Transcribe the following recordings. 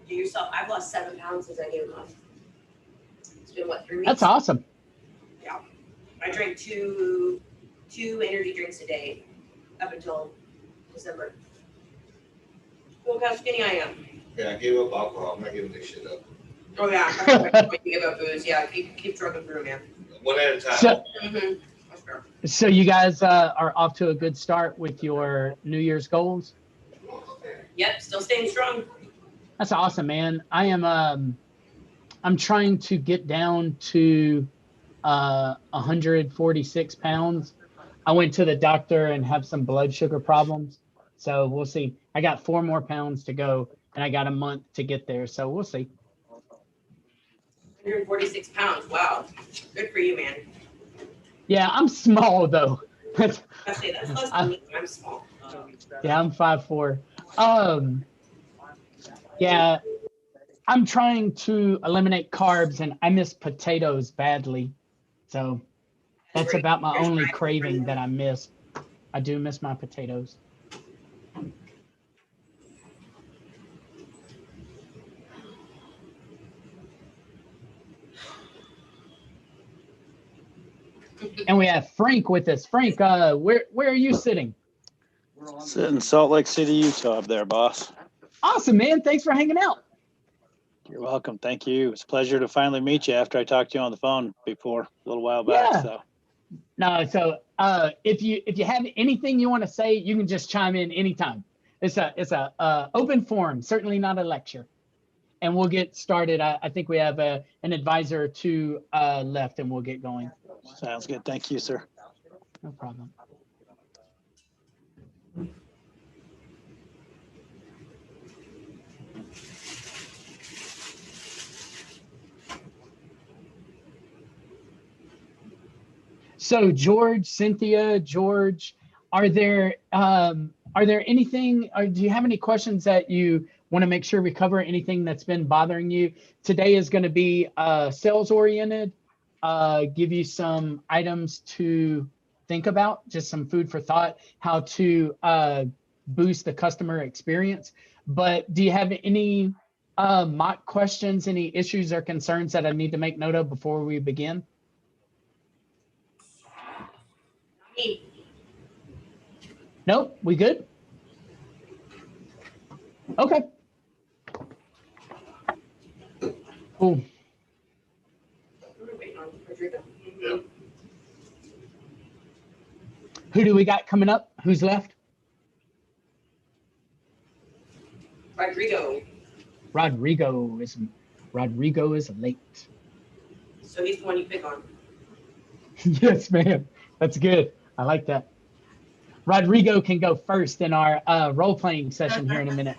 Do yourself. I've lost 7 pounds since I gave them up. It's been what, 3 weeks? That's awesome. Yeah. I drank two energy drinks a day up until December. Look how skinny I am. Yeah, I gave up alcohol. I'm not giving this shit up. Oh yeah, that's why you give up booze. Yeah, keep trucking through, man. One at a time. So, That's fair. so you guys are off to a good start with your New Year's goals. Yep, still staying strong. That's awesome, man. I am I'm trying to get down to 146 pounds. I went to the doctor and have some blood sugar problems. So we'll see. I got 4 more pounds to go and I got a month to get there. So we'll see. 146 pounds. Wow. Good for you, man. Yeah, I'm small though. I say that's less than me. I'm small. Yeah, I'm 5'4". Yeah, I'm trying to eliminate carbs and I miss potatoes badly. So that's about my only craving that I miss. I do miss my potatoes. And we have Frank with us. Frank, where are you sitting? Sitting in Salt Lake City, Utah up there, boss. Awesome, man. Thanks for hanging out. You're welcome. Thank you. It's a pleasure to finally meet you after I talked to you on the phone before a little while back. Yeah. So No, so if you have anything you want to say, you can just chime in anytime. It's a open forum, certainly not a lecture. And we'll get started. I think we have an advisor or two left, and we'll get going. sounds good. Thank you, sir. No problem. So George, Cynthia, George, are there anything, or do you have any questions that you want to make sure we cover? Anything that's been bothering you? Today is going to be sales oriented, give you some items to think about, just some food for thought, how to boost the customer experience. But do you have any mock questions, any issues or concerns that I need to make note of before we begin? Nope, we good? Okay. Cool. Who do we got coming up? Who's left? Rodrigo. Rodrigo is late. So he's the one you pick on. Yes, ma'am. That's good. I like that. Rodrigo can go first in our role-playing session here in a minute.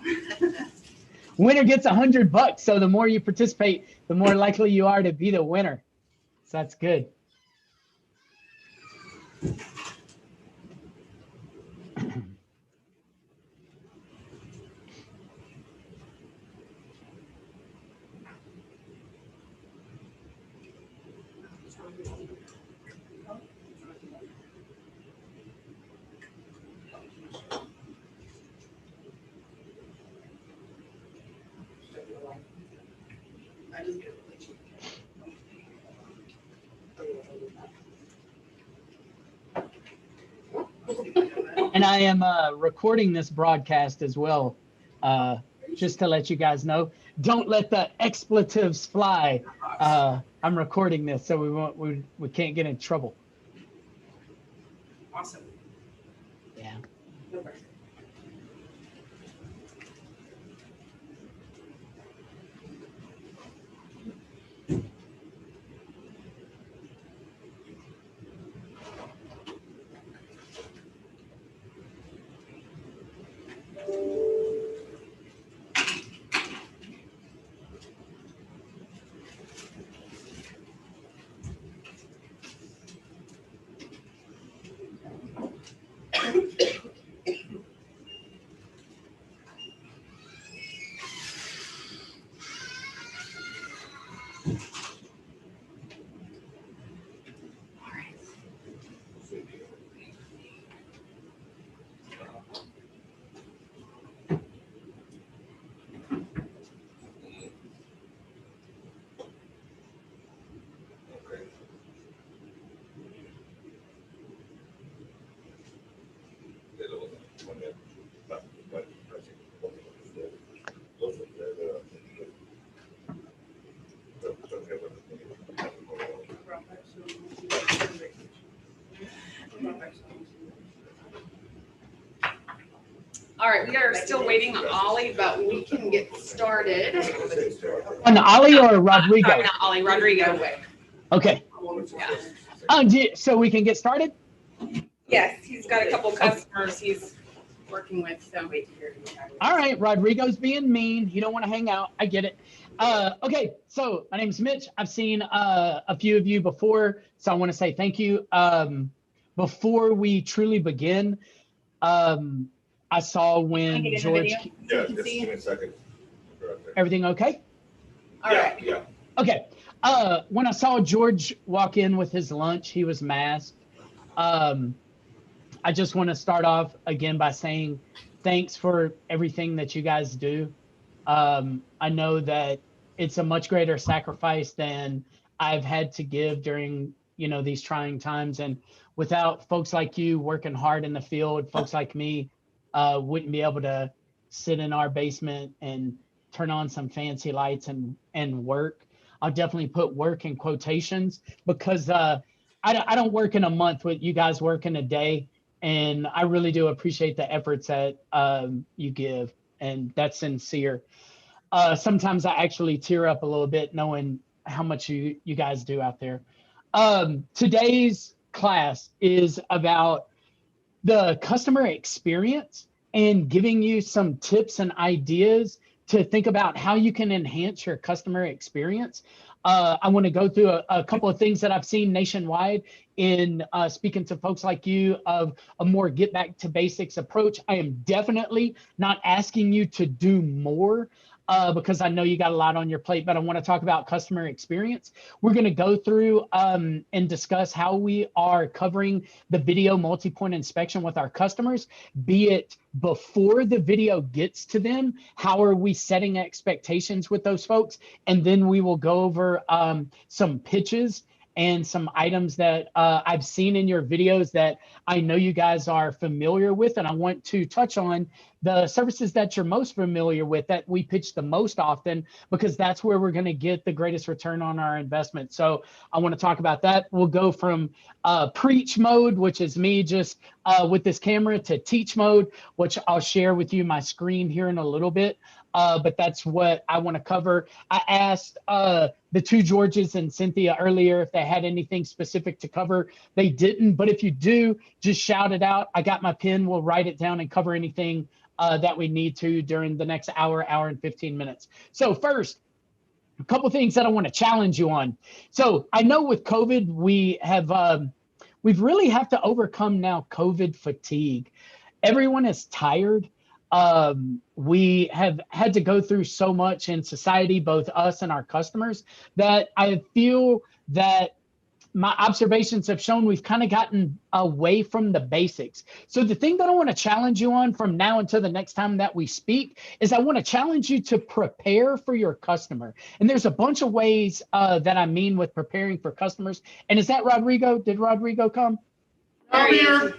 Winner gets $100. So the more you participate, the more likely you are to be the winner. So that's good. And I am recording this broadcast as well, just to let you guys know. Don't let the expletives fly. I'm recording this, so we can't get in trouble. Awesome. Yeah. No pressure. All right, we are still waiting on Ollie, but we can get started. On Ollie or Rodrigo? Sorry, not Ollie, Rodrigo. Okay. Yeah. So we can get started? Yes, he's got a couple customers he's working with, so. All right, Rodrigo's being mean. He don't want to hang out. I get it. Okay, so my name's Mitch. I've seen a few of you before, so I want to say thank you. Before we truly begin, I saw when Can I get in the George. video? Yeah, just give me a second. Everything okay? All right. Yeah. Okay. When I saw George walk in with his lunch, he was masked. I just want to start off again by saying thanks for everything that you guys do. I know that it's a much greater sacrifice than I've had to give during, these trying times. And without folks like you working hard in the field, folks like me wouldn't be able to sit in our basement and turn on some fancy lights and work. I'll definitely put work in quotations because I don't work in a month what you guys work in a day. And I really do appreciate the efforts that you give. And that's sincere. Sometimes I actually tear up a little bit knowing how much you guys do out there. Today's class is about the customer experience and giving you some tips and ideas to think about how you can enhance your customer experience. I want to go through a couple of things that I've seen nationwide in speaking to folks like you of a more get back to basics approach. I am definitely not asking you to do more because I know you got a lot on your plate, but I want to talk about customer experience. We're going to go through and discuss how we are covering the video multi-point inspection with our customers, be it before the video gets to them, how are we setting expectations with those folks? And then we will go over some pitches and some items that I've seen in your videos that I know you guys are familiar with. And I want to touch on the services that you're most familiar with that we pitch the most often, because that's where we're going to get the greatest return on our investment. So I want to talk about that. We'll go from preach mode, which is me just with this camera, to teach mode, which I'll share with you my screen here in a little bit. But that's what I want to cover. I asked the two Georges and Cynthia earlier if they had anything specific to cover. They didn't, but if you do, just shout it out. I got my pen. We'll write it down and cover anything that we need to during the next hour and 15 minutes. So first, a couple things that I want to challenge you on. So I know with COVID, we've really have to overcome now COVID fatigue. Everyone is tired. We have had to go through so much in society, both us and our customers, that I feel that my observations have shown we've kind of gotten away from the basics. So the thing that I want to challenge you on from now until the next time that we speak is I want to challenge you to prepare for your customer. And there's a bunch of ways that I mean with preparing for customers. And is that Rodrigo? Did Rodrigo come? I'm here.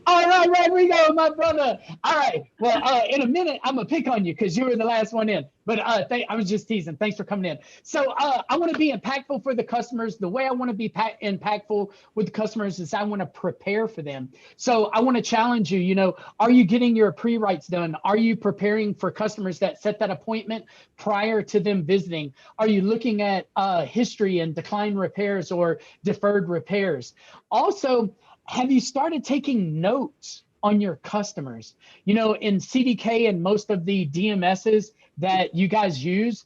All right, Rodrigo, my brother. All right. Well, in a minute, I'm going to pick on you because you were the last one in. But I was just teasing. Thanks for coming in. So I want to be impactful for the customers. The way I want to be impactful with the customers is I want to prepare for them. So I want to challenge you, are you getting your pre-writes done? Are you preparing for customers that set that appointment prior to them visiting? Are you looking at history and decline repairs or deferred repairs? Also, have you started taking notes on your customers? In CDK and most of the DMSs that you guys use,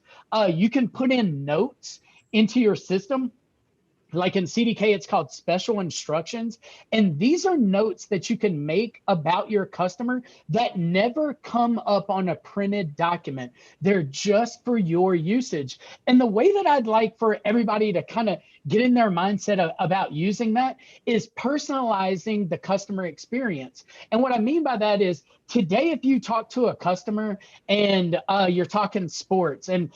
you can put in notes into your system. Like in CDK, it's called special instructions. And these are notes that you can make about your customer that never come up on a printed document. They're just for your usage. And the way that I'd like for everybody to kind of get in their mindset about using that is personalizing the customer experience. And what I mean by that is today, if you talk to a customer and you're talking sports, and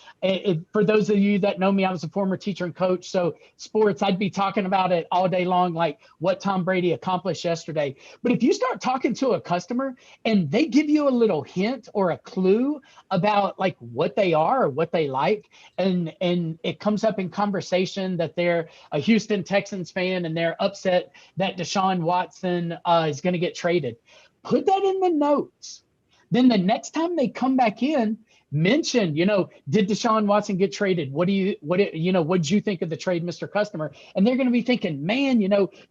for those of you that know me, I was a former teacher and coach. So sports, I'd be talking about it all day long, like what Tom Brady accomplished yesterday. But if you start talking to a customer and they give you a little hint or a clue about like what they are or what they like, and it comes up in conversation that they're a Houston Texans fan and they're upset that Deshaun Watson is going to get traded, put that in the notes. Then the next time they come back in, mention, did Deshaun Watson get traded? What did you think of the trade, Mr. Customer? And they're going to be thinking, man,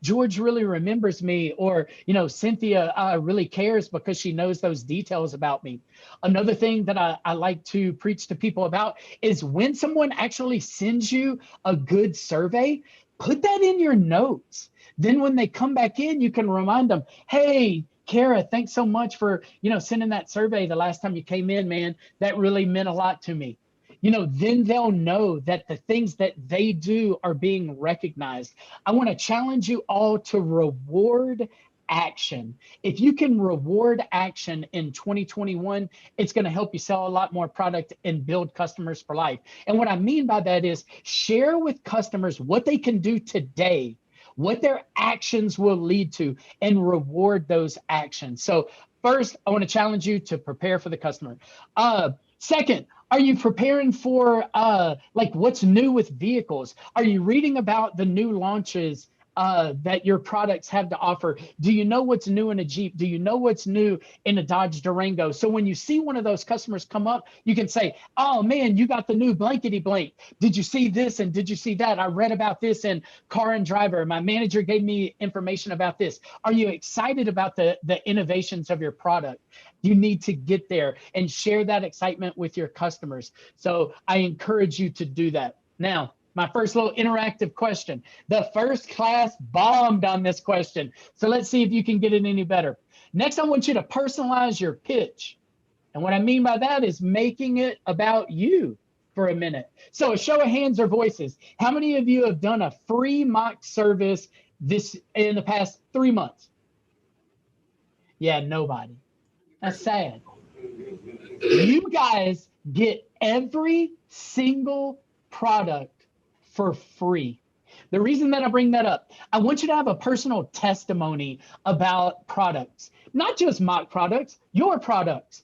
George really remembers me, or, Cynthia really cares because she knows those details about me. Another thing that I like to preach to people about is when someone actually sends you a good survey, put that in your notes. Then when they come back in, you can remind them, hey, Kara, thanks so much for, sending that survey the last time you came in, man. That really meant a lot to me. Then they'll know that the things that they do are being recognized. I want to challenge you all to reward action. If you can reward action in 2021, it's going to help you sell a lot more product and build customers for life. And what I mean by that is share with customers what they can do today, what their actions will lead to, and reward those actions. So first, I want to challenge you to prepare for the customer. Second, are you preparing for what's new with vehicles? Are you reading about the new launches that your products have to offer? Do you know what's new in a Jeep? Do you know what's new in a Dodge Durango? So when you see one of those customers come up, you can say, oh man, you got the new blankety blank. Did you see this? And did you see that? I read about this in Car and Driver. My manager gave me information about this. Are you excited about the innovations of your product? You need to get there and share that excitement with your customers. So I encourage you to do that. Now, my first little interactive question. The first class bombed on this question. So let's see if you can get it any better. Next, I want you to personalize your pitch. And what I mean by that is making it about you for a minute. So a show of hands or voices. How many of you have done a free mock service in the past 3 months? Yeah, nobody. That's sad. You guys get every single product for free. The reason that I bring that up, I want you to have a personal testimony about products, not just mock products, your products.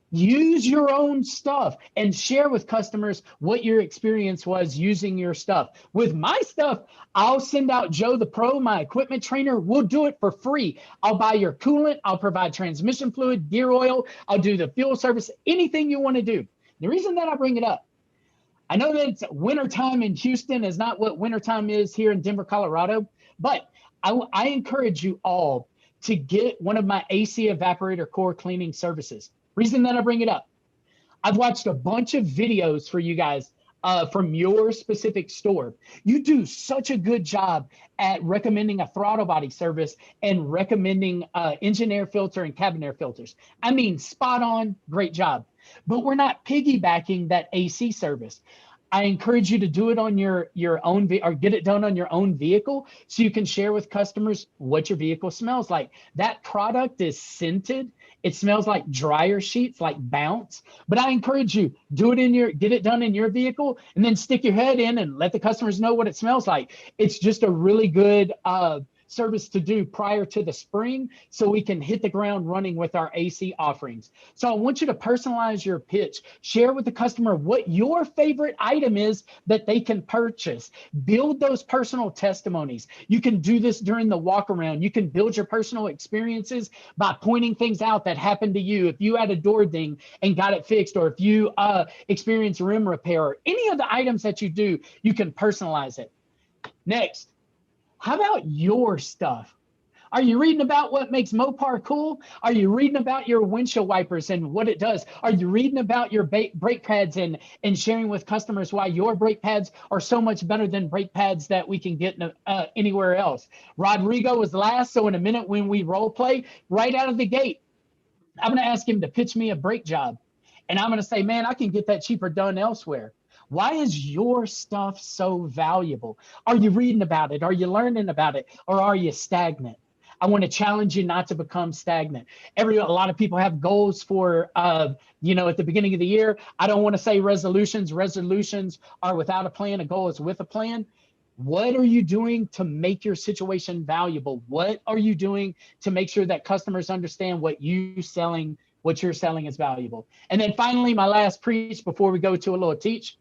Use your own stuff and share with customers what your experience was using your stuff. With my stuff, I'll send out Joe the Pro, my equipment trainer. We'll do it for free. I'll buy your coolant. I'll provide transmission fluid, gear oil. I'll do the fuel service, anything you want to do. The reason that I bring it up, I know that it's wintertime in Houston is not what wintertime is here in Denver, Colorado, but I encourage you all to get one of my AC evaporator core cleaning services. Reason that I bring it up, I've watched a bunch of videos for you guys from your specific store. You do such a good job at recommending a throttle body service and recommending engine air filter and cabin air filters. I mean, spot on, great job. But we're not piggybacking that AC service. I encourage you to do it on your own or get it done on your own vehicle so you can share with customers what your vehicle smells like. That product is scented. It smells like dryer sheets, like Bounce. But I encourage you, get it done in your vehicle and then stick your head in and let the customers know what it smells like. It's just a really good service to do prior to the spring so we can hit the ground running with our AC offerings. So I want you to personalize your pitch. Share with the customer what your favorite item is that they can purchase. Build those personal testimonies. You can do this during the walk around. You can build your personal experiences by pointing things out that happened to you. If you had a door ding and got it fixed, or if you experienced rim repair, or any of the items that you do, you can personalize it. Next, how about your stuff? Are you reading about what makes Mopar cool? Are you reading about your windshield wipers and what it does? Are you reading about your brake pads and sharing with customers why your brake pads are so much better than brake pads that we can get anywhere else? Rodrigo was last, so in a minute when we role play, right out of the gate, I'm going to ask him to pitch me a brake job. And I'm going to say, man, I can get that cheaper done elsewhere. Why is your stuff so valuable? Are you reading about it? Are you learning about it? Or are you stagnant? I want to challenge you not to become stagnant. A lot of people have goals for, at the beginning of the year. I don't want to say resolutions. Resolutions are without a plan. A goal is with a plan. What are you doing to make your situation valuable? What are you doing to make sure that customers understand what you're selling is valuable? And then finally, my last preach before we go to a little teach.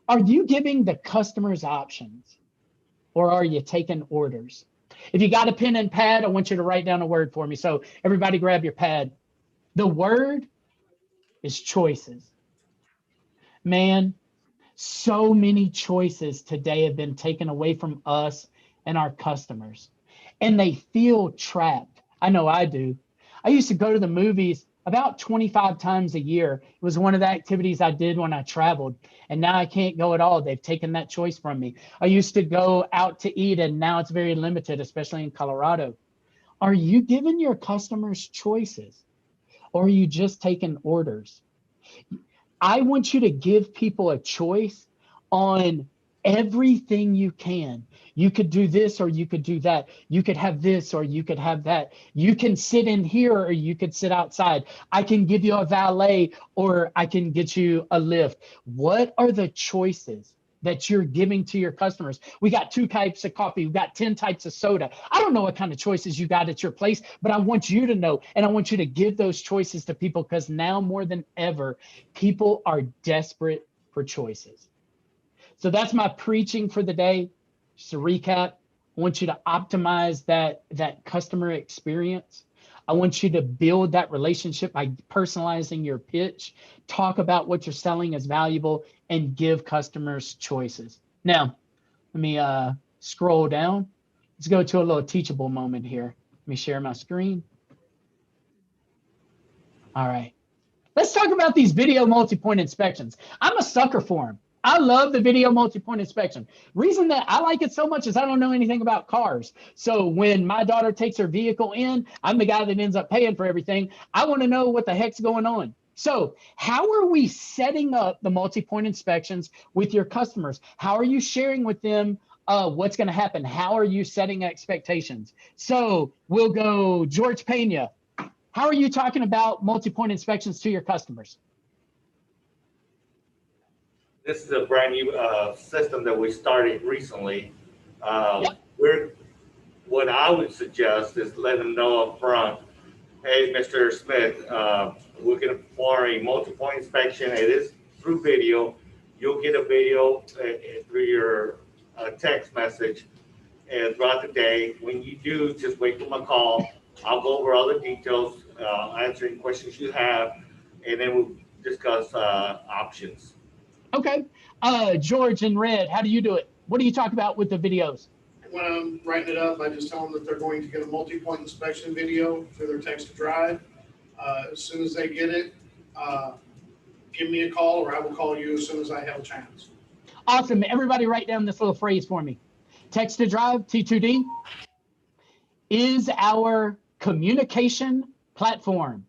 Are you giving the customers options, or are you taking orders? If you got a pen and pad, I want you to write down a word for me. So everybody grab your pad. The word is choices. Man, so many choices today have been taken away from us and our customers, and they feel trapped. I know I do. I used to go to the movies about 25 times a year. It was one of the activities I did when I traveled, and now I can't go at all. They've taken that choice from me. I used to go out to eat, and now it's very limited, especially in Colorado. Are you giving your customers choices, or are you just taking orders? I want you to give people a choice on everything you can. You could do this or you could do that. You could have this or you could have that. You can sit in here or you could sit outside. I can give you a valet or I can get you a lift. What are the choices that you're giving to your customers? We got 2 types of coffee. We've got 10 types of soda. I don't know what kind of choices you got at your place, but I want you to know, and I want you to give those choices to people, because now more than ever, people are desperate for choices. So that's my preaching for the day. Just to recap, I want you to optimize that customer experience. I want you to build that relationship by personalizing your pitch, talk about what you're selling is valuable, and give customers choices. Now, let me scroll down. Let's go to a little teachable moment here. Let me share my screen. All right. Let's talk about these video multi-point inspections. I'm a sucker for them. I love the video multi-point inspection. Reason that I like it so much is I don't know anything about cars. So when my daughter takes her vehicle in, I'm the guy that ends up paying for everything. I want to know what the heck's going on. So how are we setting up the multi-point inspections with your customers? How are you sharing with them what's going to happen? How are you setting expectations? So we'll go George Pena. How are you talking about multi-point inspections to your customers? This is a brand new system that we started recently. Yep. What I would suggest is let them know up front, hey, Mr. Smith, we're going to perform a multi-point inspection. It is through video. You'll get a video through your text message and throughout the day. When you do, just wait for my call. I'll go over all the details, answer any questions you have, and then we'll discuss options. Okay. George in red, how do you do it? What do you talk about with the videos? When I'm writing it up, I just tell them that they're going to get a multi-point inspection video through their text to drive. As soon as they get it, give me a call, or I will call you as soon as I have a chance. Awesome. Everybody write down this little phrase for me. Text to drive, T2D, is our communication platform.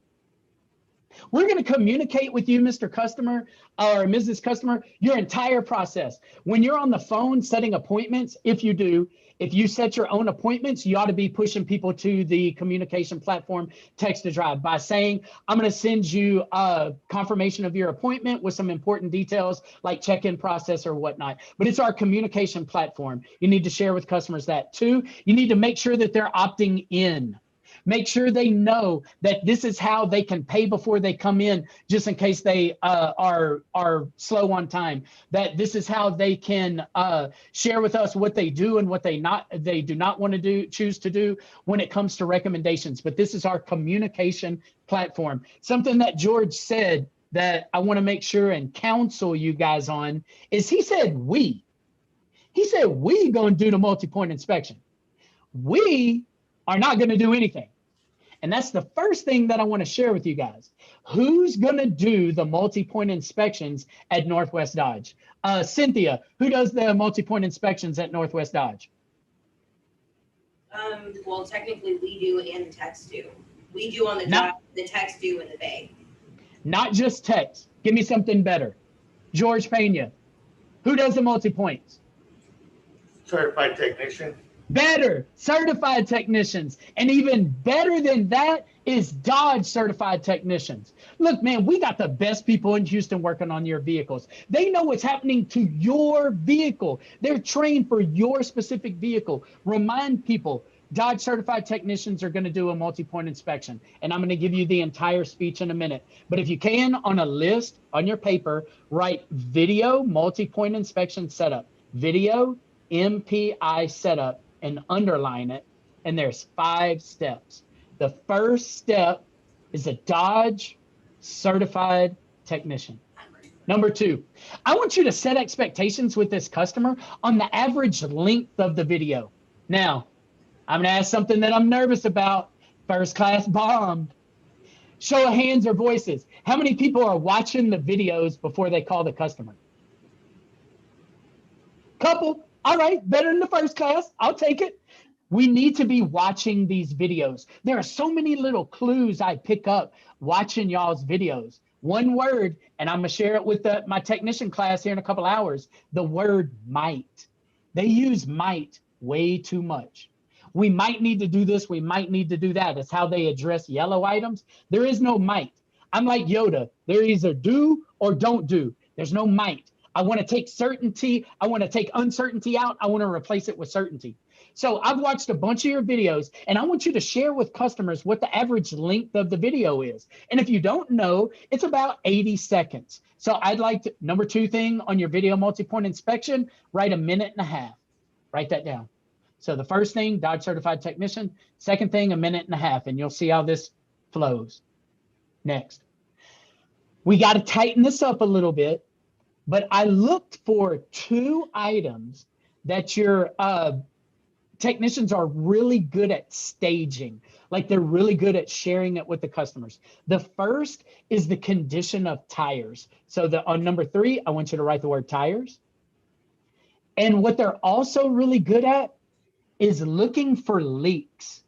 We're going to communicate with you, Mr. Customer or Mrs. Customer, your entire process. When you're on the phone setting appointments, if you set your own appointments, you ought to be pushing people to the communication platform, Text to Drive, by saying, I'm going to send you a confirmation of your appointment with some important details like check-in process or whatnot. But it's our communication platform. You need to share with customers that. 2, you need to make sure that they're opting in. Make sure they know that this is how they can pay before they come in, just in case they are slow on time. That this is how they can share with us what they do and what they do not want to choose to do when it comes to recommendations. But this is our communication platform. Something that George said that I want to make sure and counsel you guys on is he said we going to do the multi-point inspection. We are not going to do anything. And that's the first thing that I want to share with you guys. Who's going to do the multi-point inspections at Northwest Dodge? Cynthia, who does the multi-point inspections at Northwest Dodge? Well, technically we do and the techs do. We do on the drive, the techs do in the bay. Not just techs. Give me something better. George Pena, who does the multi-points? Certified technician. Better, certified technicians. And even better than that is Dodge certified technicians. Look, man, we got the best people in Houston working on your vehicles. They know what's happening to your vehicle. They're trained for your specific vehicle. Remind people, Dodge certified technicians are going to do a multi-point inspection. And I'm going to give you the entire speech in a minute. But if you can, on a list, on your paper, write video multi-point inspection setup. Video MPI setup, and underline it. And there's 5 steps. The first step is a Dodge certified technician. Number 2, I want you to set expectations with this customer on the average length of the video. Now, I'm gonna ask something that I'm nervous about. First class bombed. Show of hands or voices. How many people are watching the videos before they call the customer? Couple. All right, better than the first class. I'll take it. We need to be watching these videos. There are so many little clues I pick up watching y'all's videos. One word, and I'm gonna share it with my technician class here in a couple hours, the word might. They use might way too much. We might need to do this, we might need to do that. It's how they address yellow items. There is no might. I'm like Yoda. They're either do or don't do. There's no might. I want to take certainty. I want to take uncertainty out. I want to replace it with certainty. So I've watched a bunch of your videos, and I want you to share with customers what the average length of the video is. And if you don't know, it's about 80 seconds. So I'd like to, number 2 thing on your video multi-point inspection, write 1.5 minutes. Write that down. So the first thing, Dodge certified technician. Second thing, 1.5 minutes, and you'll see how this flows. Next. We got to tighten this up a little bit, but I looked for 2 items that your technicians are really good at staging. Like they're really good at sharing it with the customers. The first is the condition of tires. So on number 3, I want you to write the word tires. And what they're also really good at is looking for leaks.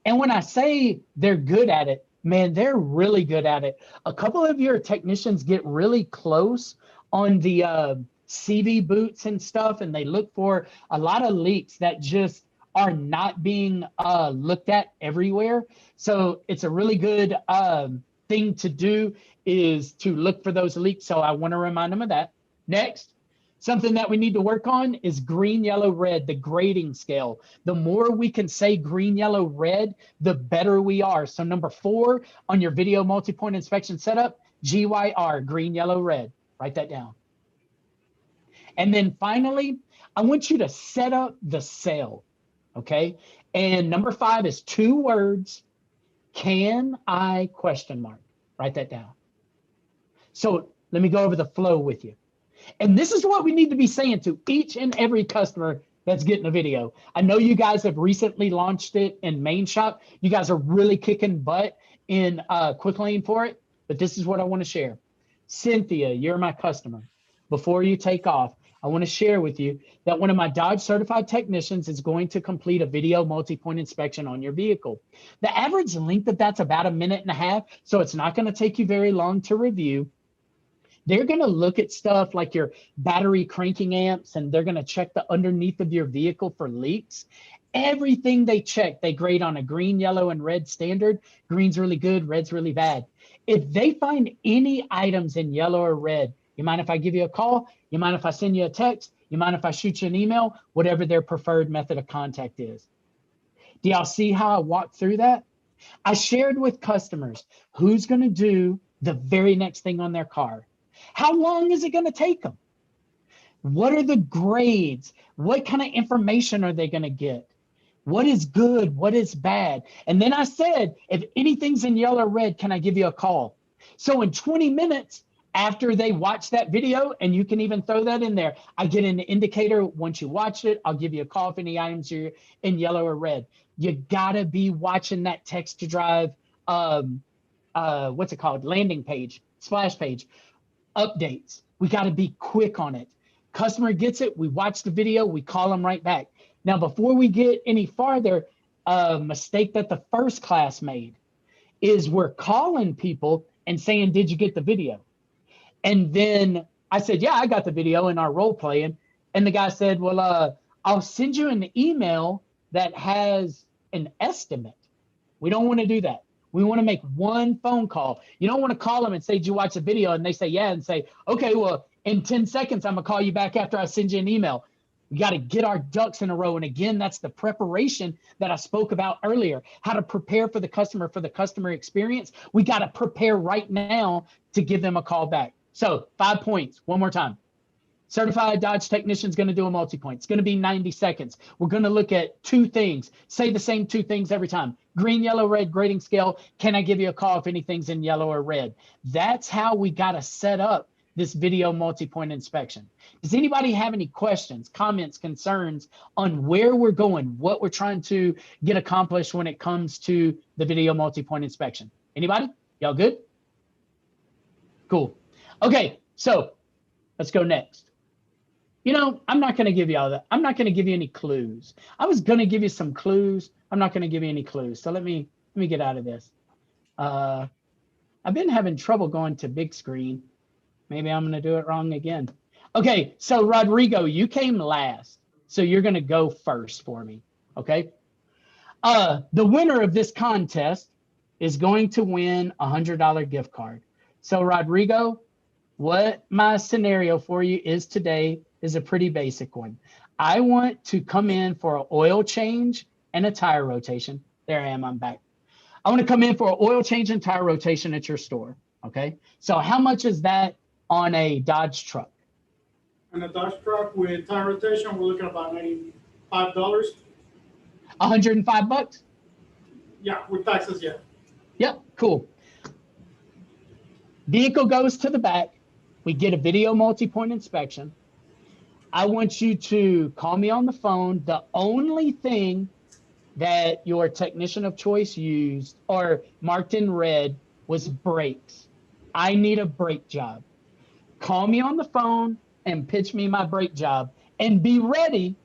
And when I say they're good at it, man, they're really good at it. A couple of your technicians get really close on the CV boots and stuff, and they look for a lot of leaks that just are not being looked at everywhere. So it's a really good thing to do is to look for those leaks. So I want to remind them of that. Next, something that we need to work on is green, yellow, red, the grading scale. The more we can say green, yellow, red, the better we are. So number 4 on your video multi-point inspection setup, GYR, green, yellow, red. Write that down. And then finally, I want you to set up the sale, okay? And number 5 is 2 words, can I, question mark. Write that down. So let me go over the flow with you. And this is what we need to be saying to each and every customer that's getting a video. I know you guys have recently launched it in Main Shop. You guys are really kicking butt in Quicklane for it, but this is what I want to share. Cynthia, you're my customer. Before you take off, I want to share with you that one of my Dodge certified technicians is going to complete a video multi-point inspection on your vehicle. The average length of that's about 1.5 minutes, so it's not going to take you very long to review. They're going to look at stuff like your battery cranking amps, and they're going to check the underneath of your vehicle for leaks. Everything they check, they grade on a green, yellow, and red standard. Green's really good, red's really bad. If they find any items in yellow or red, you mind if I give you a call? You mind if I send you a text? You mind if I shoot you an email? Whatever their preferred method of contact is. Do y'all see how I walked through that? I shared with customers who's going to do the very next thing on their car. How long is it going to take them? What are the grades? What kind of information are they going to get? What is good? What is bad? And then I said, if anything's in yellow or red, can I give you a call? So in 20 minutes after they watch that video, and you can even throw that in there, I get an indicator. Once you watch it, I'll give you a call if any items are in yellow or red. You gotta be watching that text to drive, what's it called? Landing page, splash page, updates. We gotta be quick on it. Customer gets it, we watch the video, we call them right back. Now, before we get any farther, a mistake that the first class made is we're calling people and saying, did you get the video? And then I said, yeah, I got the video in our role playing. And the guy said, well, I'll send you an email that has an estimate. We don't want to do that. We want to make one phone call. You don't want to call them and say, did you watch the video? And they say, yeah, and say, okay, well, in 10 seconds, I'm gonna call you back after I send you an email. We got to get our ducks in a row. And again, that's the preparation that I spoke about earlier, how to prepare for the customer experience. We got to prepare right now to give them a call back. So 5 points, one more time. Certified Dodge technician is going to do a multi-point. It's going to be 90 seconds. We're going to look at 2 things. Say the same 2 things every time. green, yellow, red grading scale. Can I give you a call if anything's in yellow or red? That's how we got to set up this video multi-point inspection. Does anybody have any questions, comments, concerns on where we're going, what we're trying to get accomplished when it comes to the video multi-point inspection? Anybody? Y'all good? Cool. Okay, so let's go next. You know, I'm not going to give you all that. I'm not going to give you any clues. I was going to give you some clues. I'm not going to give you any clues. So let me get out of this. I've been having trouble going to big screen. Maybe I'm going to do it wrong again. Okay, so Rodrigo, you came last. So you're going to go first for me. Okay. The winner of this contest is going to win a $100 gift card. So Rodrigo, what my scenario for you is today is a pretty basic one. I want to come in for an oil change and a tire rotation. There I am, I'm back. I want to come in for an oil change and tire rotation at your store, okay? So how much is that on a Dodge truck? On a Dodge truck with tire rotation, we're looking at about $95. 105 bucks? Yeah, with taxes, yeah. Yep, cool. Vehicle goes to the back. We get a video multi-point inspection. I want you to call me on the phone. The only thing that your technician of choice used or marked in red was brakes. I need a brake job. Call me on the phone and pitch me my brake job and be ready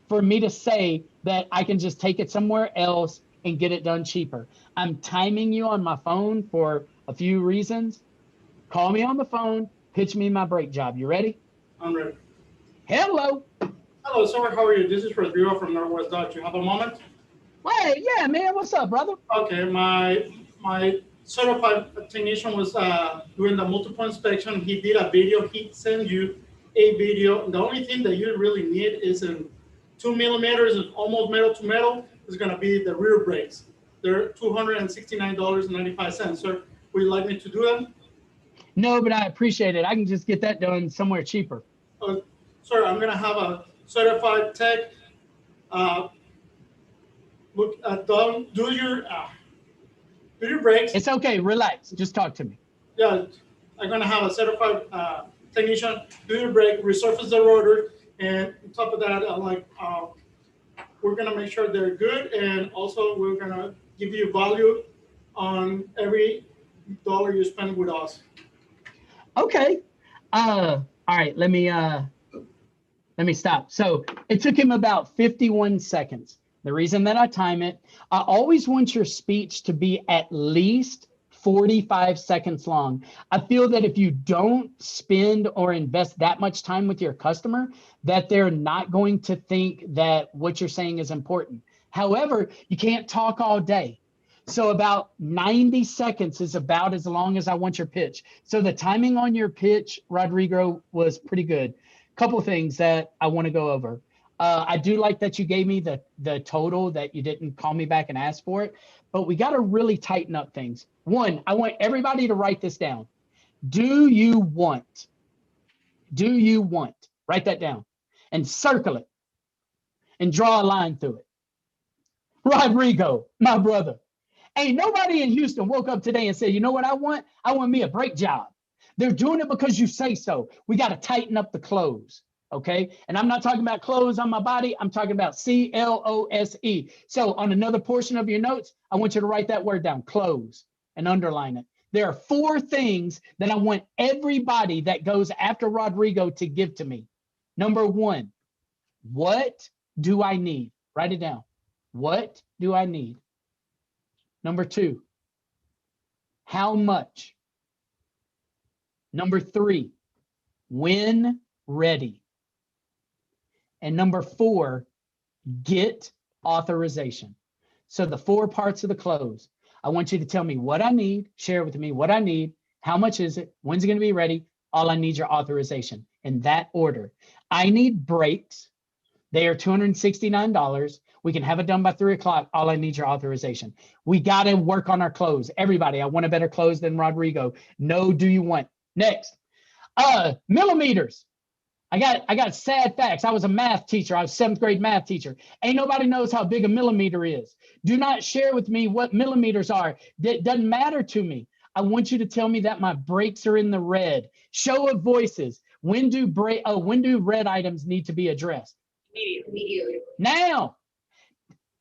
for me to say that I can just take it somewhere else and get it done cheaper. I'm timing you on my phone for a few reasons. Call me on the phone, pitch me my brake job. You ready? I'm ready. Hello. Hello, sir. How are you? This is Rodrigo from Northwest Dodge. You have a moment? Hey, yeah, man. What's up, brother? Okay, my certified technician was doing the multiple inspection. He did a video. He sent you a video. The only thing that you really need is in 2 millimeters, almost metal to metal, is going to be the rear brakes. They're $269.95. Sir, would you like me to do them? No, but I appreciate it. I can just get that done somewhere cheaper. Sir, I'm going to have a certified tech look at do your brakes. It's okay. Relax. Just talk to me. Yeah, I'm going to have a certified technician do your brake, resurface the rotor, and on top of that, we're going to make sure they're good, and also we're going to give you value on every dollar you spend with us. Okay. All right. Let me stop. So it took him about 51 seconds. The reason that I time it, I always want your speech to be at least 45 seconds long. I feel that if you don't spend or invest that much time with your customer, that they're not going to think that what you're saying is important. However, you can't talk all day. So about 90 seconds is about as long as I want your pitch. So the timing on your pitch, Rodrigo, was pretty good. Couple things that I want to go over. I do like that you gave me the total, that you didn't call me back and ask for it, but we got to really tighten up things. One, I want everybody to write this down. Do you want? Write that down and circle it and draw a line through it. Rodrigo, my brother. Ain't nobody in Houston woke up today and said, you know what I want? I want me a brake job. They're doing it because you say so. We got to tighten up the clothes, okay? And I'm not talking about clothes on my body. I'm talking about C-L-O-S-E. So on another portion of your notes, I want you to write that word down, clothes, and underline it. There are 4 things that I want everybody that goes after Rodrigo to give to me. Number 1, what do I need? Write it down. What do I need? Number 2, how much? Number 3, when ready. And number 4, get authorization. So the 4 parts of the close. I want you to tell me what I need, share with me what I need, how much is it, when's it going to be ready, all I need is your authorization in that order. I need brakes. They are $269. We can have it done by 3 o'clock. All I need is your authorization. We got to work on our clothes. Everybody, I want a better clothes than Rodrigo. No, do you want? Next, millimeters. I got sad facts. I was a math teacher. I was 7th grade math teacher. Ain't nobody knows how big a millimeter is. Do not share with me what millimeters are. That doesn't matter to me. I want you to tell me that my brakes are in the red. Show of voices. When do red items need to be addressed? Immediately. Now.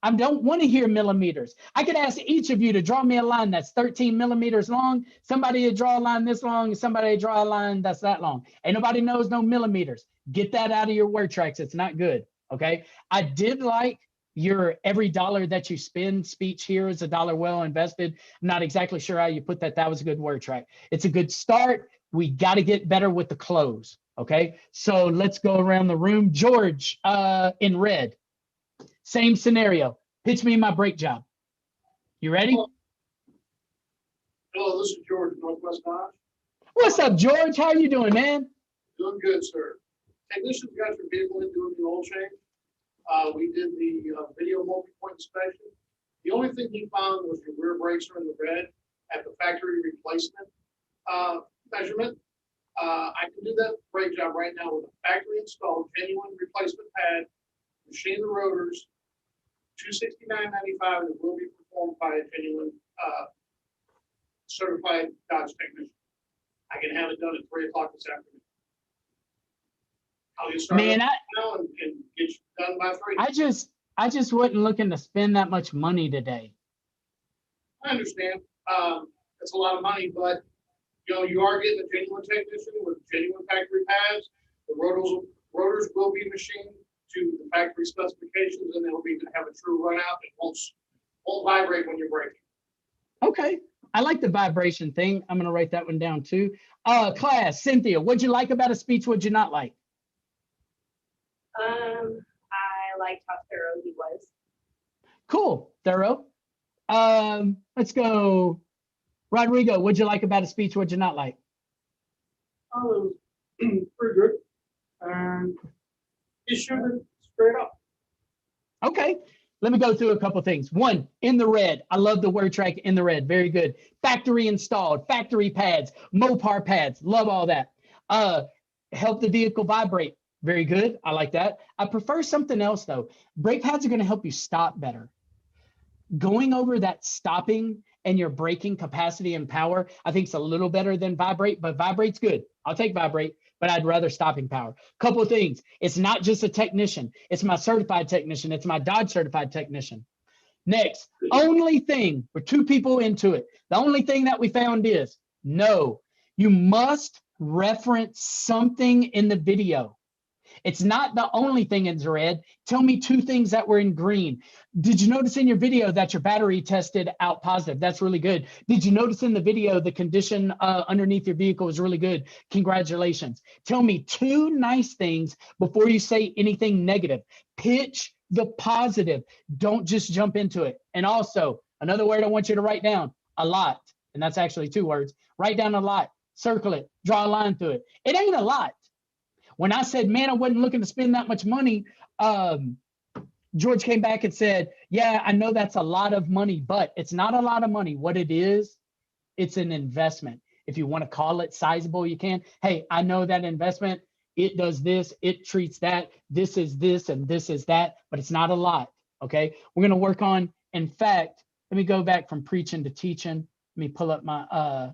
I don't want to hear millimeters. I could ask each of you to draw me a line that's 13 millimeters long. Somebody to draw a line this long, and somebody to draw a line that's that long. Ain't nobody knows no millimeters. Get that out of your word tracks. It's not good. Okay. I did like your every dollar that you spend speech here is a dollar well invested. I'm not exactly sure how you put that. That was a good word track. It's a good start. We got to get better with the close. Okay. So let's go around the room. George, in red. Same scenario. Pitch me my brake job. You ready? Hello, this is George, Northwest Dodge. What's up, George? How you doing, man? Doing good, sir. Technicians got your vehicle in doing the oil change. We did the video multi-point inspection. The only thing he found was your rear brakes are in the red at the factory replacement measurement. I can do that brake job right now with a factory installed genuine replacement pad, machine the rotors, $269.95, and it will be performed by a genuine certified Dodge technician. I can have it done at 3 o'clock this afternoon. I'll get started Man, now and get you done by 3. I just wasn't looking to spend that much money today. I understand. It's a lot of money, but you are getting a genuine technician with genuine factory pads. The rotors will be machined to the factory specifications, and they'll be to have a true run out. It won't vibrate when you're braking. Okay. I like the vibration thing. I'm going to write that one down too. Class, Cynthia, what'd you like about a speech? What'd you not like? I liked how thorough he was. Cool. Thorough. Let's go. Rodrigo, what'd you like about a speech? What'd you not like? Pretty good. And he shooted straight up. Okay. Let me go through a couple things. One, in the red. I love the word track in the red. Very good. Factory installed, factory pads, Mopar pads. Love all that. Help the vehicle vibrate. Very good. I like that. I prefer something else though. Brake pads are going to help you stop better. Going over that stopping and your braking capacity and power, I think is a little better than vibrate, but vibrate's good. I'll take vibrate, but I'd rather stopping power. Couple of things. It's not just a technician. It's my certified technician. It's my Dodge certified technician. Next, only thing, we're 2 people into it. The only thing that we found is, no, you must reference something in the video. It's not the only thing in red. Tell me 2 things that were in green. Did you notice in your video that your battery tested out positive? That's really good. Did you notice in the video the condition underneath your vehicle is really good? Congratulations. Tell me 2 nice things before you say anything negative. Pitch the positive. Don't just jump into it. And also, another word I want you to write down, a lot. And that's actually 2 words. Write down a lot. Circle it. Draw a line through it. It ain't a lot. When I said, man, I wasn't looking to spend that much money, George came back and said, yeah, I know that's a lot of money, but it's not a lot of money. What it is, it's an investment. If you want to call it sizable, you can. Hey, I know that investment, it does this, it treats that, this is this, and this is that, but it's not a lot, okay? We're going to work on, in fact, let me go back from preaching to teaching. Let me pull up my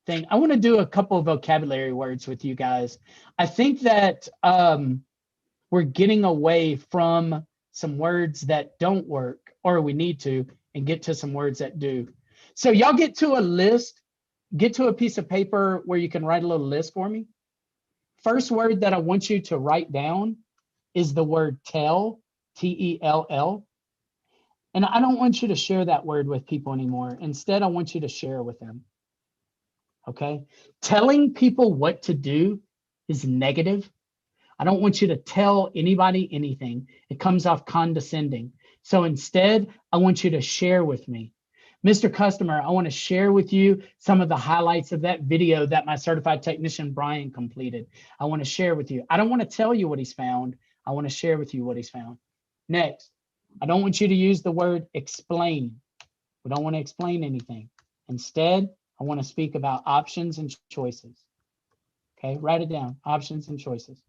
thing. I want to do a couple of vocabulary words with you guys. I think that we're getting away from some words that don't work, or we need to, and get to some words that do. So y'all get to a list, get to a piece of paper where you can write a little list for me. First word that I want you to write down is the word tell, T-E-L-L. And I don't want you to share that word with people anymore. Instead, I want you to share with them. Okay, telling people what to do is negative. I don't want you to tell anybody anything. It comes off condescending. So instead, I want you to share with me. Mr. Customer, I want to share with you some of the highlights of that video that my certified technician, Brian, completed. I want to share with you. I don't want to tell you what he's found. I want to share with you what he's found. Next, I don't want you to use the word explain. We don't want to explain anything. Instead, I want to speak about options and choices. Okay, write it down, options and choices.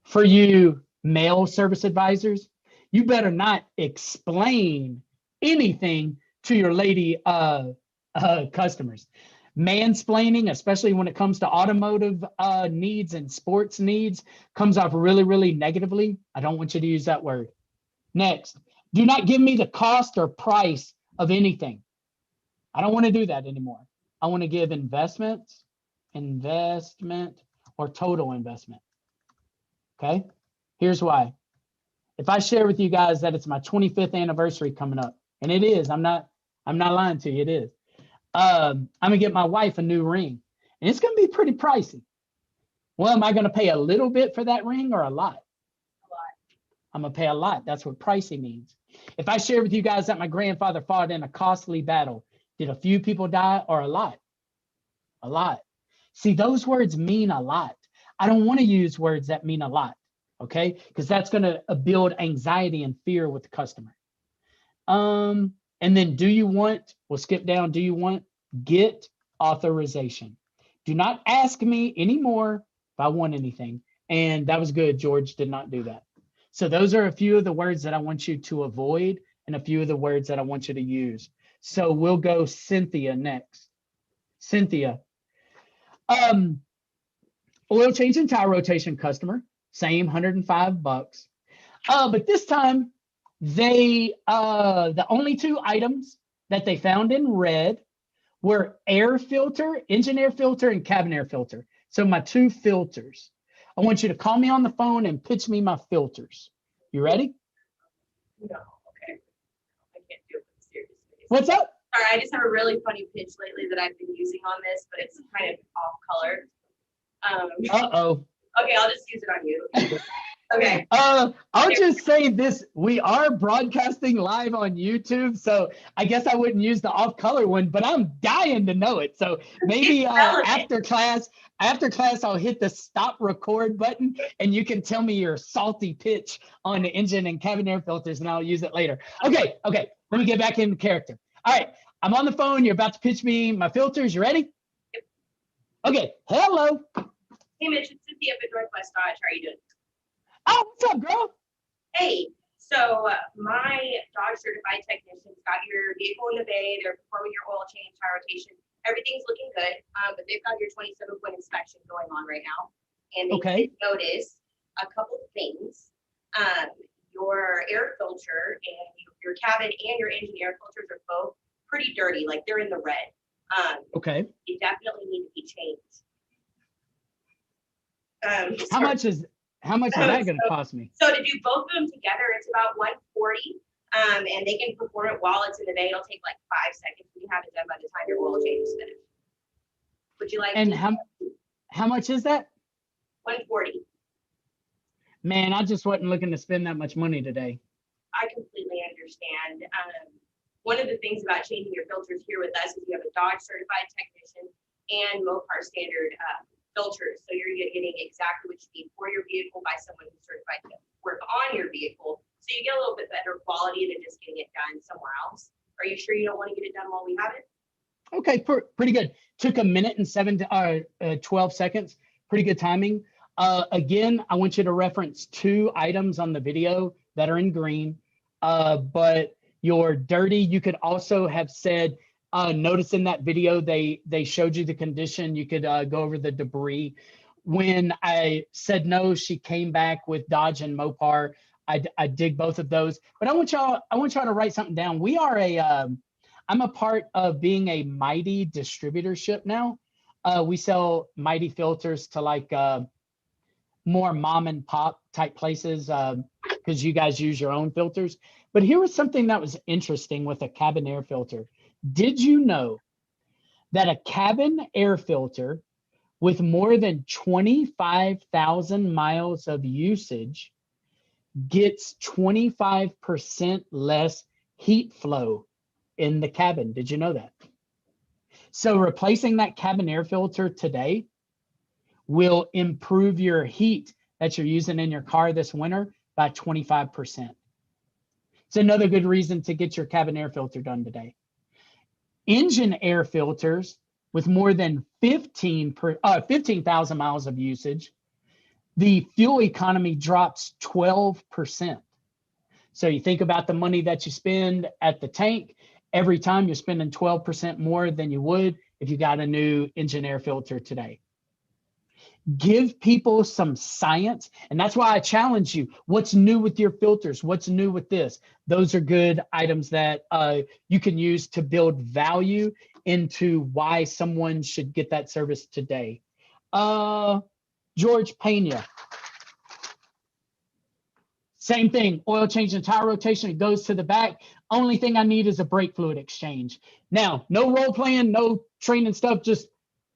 For you male service advisors, you better not explain anything to your lady customers. Mansplaining, especially when it comes to automotive needs and sports needs, comes off really, really negatively. I don't want you to use that word. Next, do not give me the cost or price of anything. I don't want to do that anymore. I want to give investment, or total investment. Okay, here's why. If I share with you guys that it's my 25th anniversary coming up, and it is, I'm not lying to you, it is. I'm gonna get my wife a new ring, and it's gonna be pretty pricey. Well, am I gonna pay a little bit for that ring or a lot? A lot. I'm gonna pay a lot. That's what pricey means. If I share with you guys that my grandfather fought in a costly battle, did a few people die or a lot? A lot. See, those words mean a lot. I don't want to use words that mean a lot, okay? Because that's going to build anxiety and fear with the customer. And then do you want, we'll skip down, do you want, get authorization. Do not ask me anymore if I want anything. And that was good. George did not do that. So those are a few of the words that I want you to avoid and a few of the words that I want you to use. So we'll go Cynthia next. Cynthia. Oil change and tire rotation customer, same $105. But this time they the only two items that they found in red were air filter, engine air filter, and cabin air filter. So my two filters. I want you to call me on the phone and pitch me my filters. You ready? No, okay. I can't do it with a serious face. What's up? Sorry, I just have a really funny pitch lately that I've been using on this, but it's kind of off color. Uh-oh. Okay, I'll just use it on you. Okay. I'll just say this. We are broadcasting live on YouTube, so I guess I wouldn't use the off-color one, but I'm dying to know it. So maybe after class, I'll hit the stop record button, and you can tell me your salty pitch on the engine and cabin air filters, and I'll use it later. Okay. Let me get back into character. All right, I'm on the phone. You're about to pitch me my filters. You ready? Yep. Okay. Hello. Hey, Mitch, it's Cynthia up at Northwest Dodge. How are you doing? Oh, what's up, girl? Hey, so my Dodge certified technicians got your vehicle in the bay. They're performing your oil change, tire rotation. Everything's looking good, but they've got your 27-point inspection going on right now. And they did notice a couple of things. Your air filter and your cabin and your engine air filters are both pretty dirty, like they're in the red. Okay. They definitely need to be changed. How much is that going to cost me? So to do both of them together, it's about $140, and they can perform it while it's in the bay. It'll take like 5 seconds. We have it done by the time your oil change is finished. Would you like? And how much is that? $140. Man, I just wasn't looking to spend that much money today. I completely understand. One of the things about changing your filters here with us is you have a Dodge certified technician and Mopar standard filters. So you're getting exactly what you need for your vehicle by someone who's certified to work on your vehicle. So you get a little bit better quality than just getting it done somewhere else. Are you sure you don't want to get it done while we have it? Okay, pretty good. Took a minute and 12 seconds. Pretty good timing. Again, I want you to reference two items on the video that are in green, but you're dirty. You could also have said, notice in that video, they showed you the condition. You could go over the debris. When I said no, she came back with Dodge and Mopar. I dig both of those, but I want y'all to write something down. We are I'm a part of being a Mighty distributorship now. We sell Mighty filters to like more mom and pop type places because you guys use your own filters. But here was something that was interesting with a cabin air filter. Did you know that a cabin air filter with more than 25,000 miles of usage gets 25% less heat flow in the cabin? Did you know that? So replacing that cabin air filter today will improve your heat that you're using in your car this winter by 25%. It's another good reason to get your cabin air filter done today. Engine air filters with more than 15,000 miles of usage the fuel economy drops 12%. So you think about the money that you spend at the tank, every time you're spending 12% more than you would if you got a new engine air filter today. Give people some science, and that's why I challenge you. What's new with your filters? What's new with this? Those are good items that you can use to build value into why someone should get that service today. George Pena. Same thing, oil change and tire rotation, it goes to the back. Only thing I need is a brake fluid exchange. Now, no role playing, no training stuff, just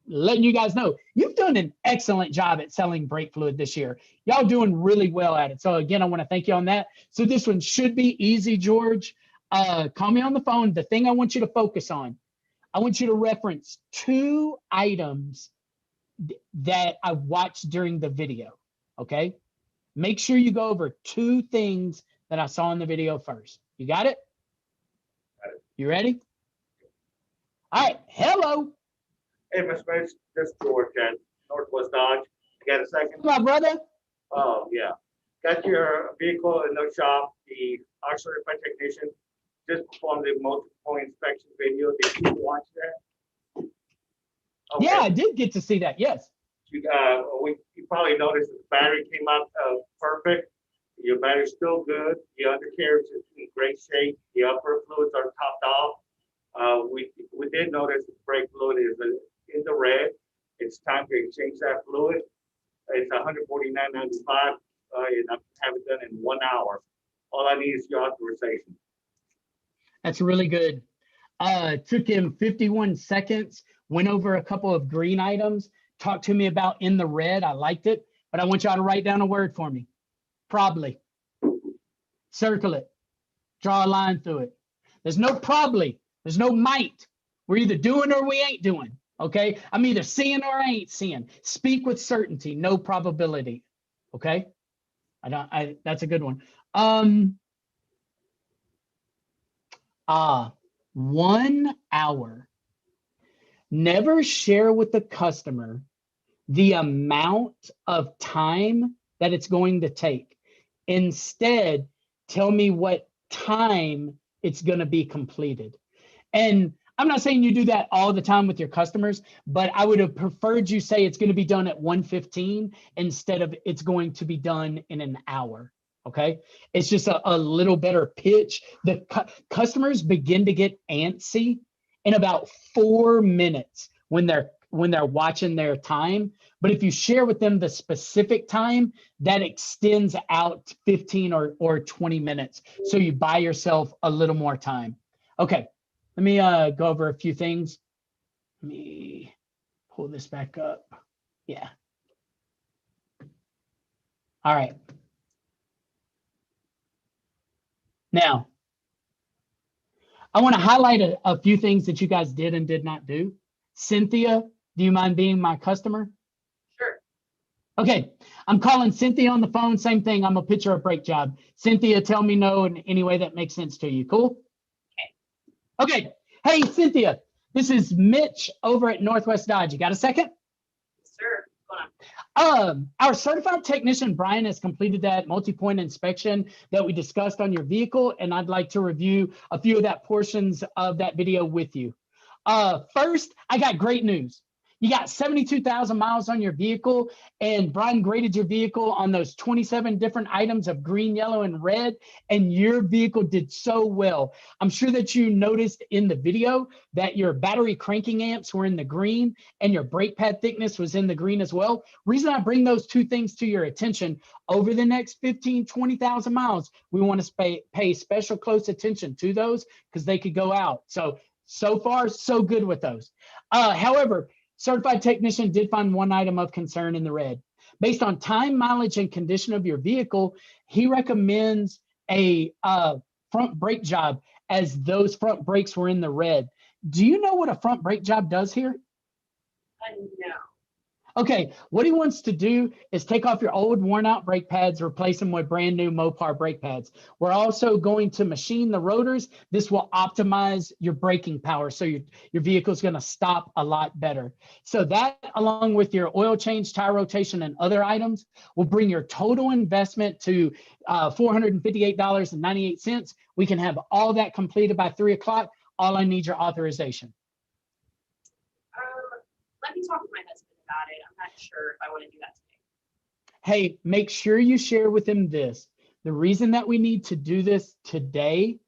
letting you guys know, you've done an excellent job at selling brake fluid this year. Y'all doing really well at it. So again, I want to thank you on that. So this one should be easy, George. Call me on the phone. The thing I want you to focus on, I want you to reference 2 items that I watched during the video, okay? Make sure you go over 2 things that I saw in the video first. You got it? Got it. You ready? All right, hello. Hey, Mr. Smith, this is George at Northwest Dodge. You got a second? My brother. Oh, yeah. Got your vehicle in the shop. The our certified technician just performed the multiple inspection video. Did you watch that? Okay. Yeah, I did get to see that. Yes. You probably noticed that the battery came out perfect. Your battery's still good. The undercarriage is in great shape. The upper fluids are topped off. We did notice the brake fluid is in the red. It's time to exchange that fluid. It's $149.95, and I have it done in 1 hour. All I need is your authorization. That's really good. Took him 51 seconds, went over a couple of green items, talked to me about in the red. I liked it, but I want y'all to write down a word for me. Probably. Circle it. Draw a line through it. There's no probably. There's no might. We're either doing or we ain't doing. Okay. I'm either seeing or I ain't seeing. Speak with certainty, no probability. Okay. That's a good one. 1 hour. Never share with the customer the amount of time that it's going to take. Instead, tell me what time it's going to be completed. And I'm not saying you do that all the time with your customers, but I would have preferred you say it's going to be done at 1:15 instead of it's going to be done in an hour. Okay. It's just a little better pitch. The customers begin to get antsy in about 4 minutes when they're watching their time. But if you share with them the specific time, that extends out 15 or 20 minutes. So you buy yourself a little more time. Okay, let me go over a few things. Let me pull this back up. Yeah. All right. Now, I want to highlight a few things that you guys did and did not do. Cynthia, do you mind being my customer? Sure. Okay, I'm calling Cynthia on the phone. Same thing. I'm a pitcher of brake job. Cynthia, tell me no in any way that makes sense to you. Cool? Okay. Hey, Cynthia, this is Mitch over at Northwest Dodge. You got a second? Sir, what's going on? Our certified technician, Brian, has completed that multi-point inspection that we discussed on your vehicle, and I'd like to review a few of that portions of that video with you. First, I got great news. You got 72,000 miles on your vehicle, and Brian graded your vehicle on those 27 different items of green, yellow, and red, and your vehicle did so well. I'm sure that you noticed in the video that your battery cranking amps were in the green and your brake pad thickness was in the green as well. Reason I bring those 2 things to your attention, over the next 15, 20,000 miles, we want to pay special close attention to those because they could go out. So far, so good with those. However, certified technician did find 1 item of concern in the red. Based on time, mileage, and condition of your vehicle, he recommends a front brake job as those front brakes were in the red. Do you know what a front brake job does here? No. Okay, what he wants to do is take off your old worn out brake pads, replace them with brand new Mopar brake pads. We're also going to machine the rotors. This will optimize your braking power. So your vehicle is going to stop a lot better. So that, along with your oil change, tire rotation, and other items, will bring your total investment to $458.98. We can have all that completed by 3 o'clock. All I need your authorization. Let me talk to my husband about it. I'm not sure if I want to do that today. Hey, make sure you share with him this. The reason that we need to do this today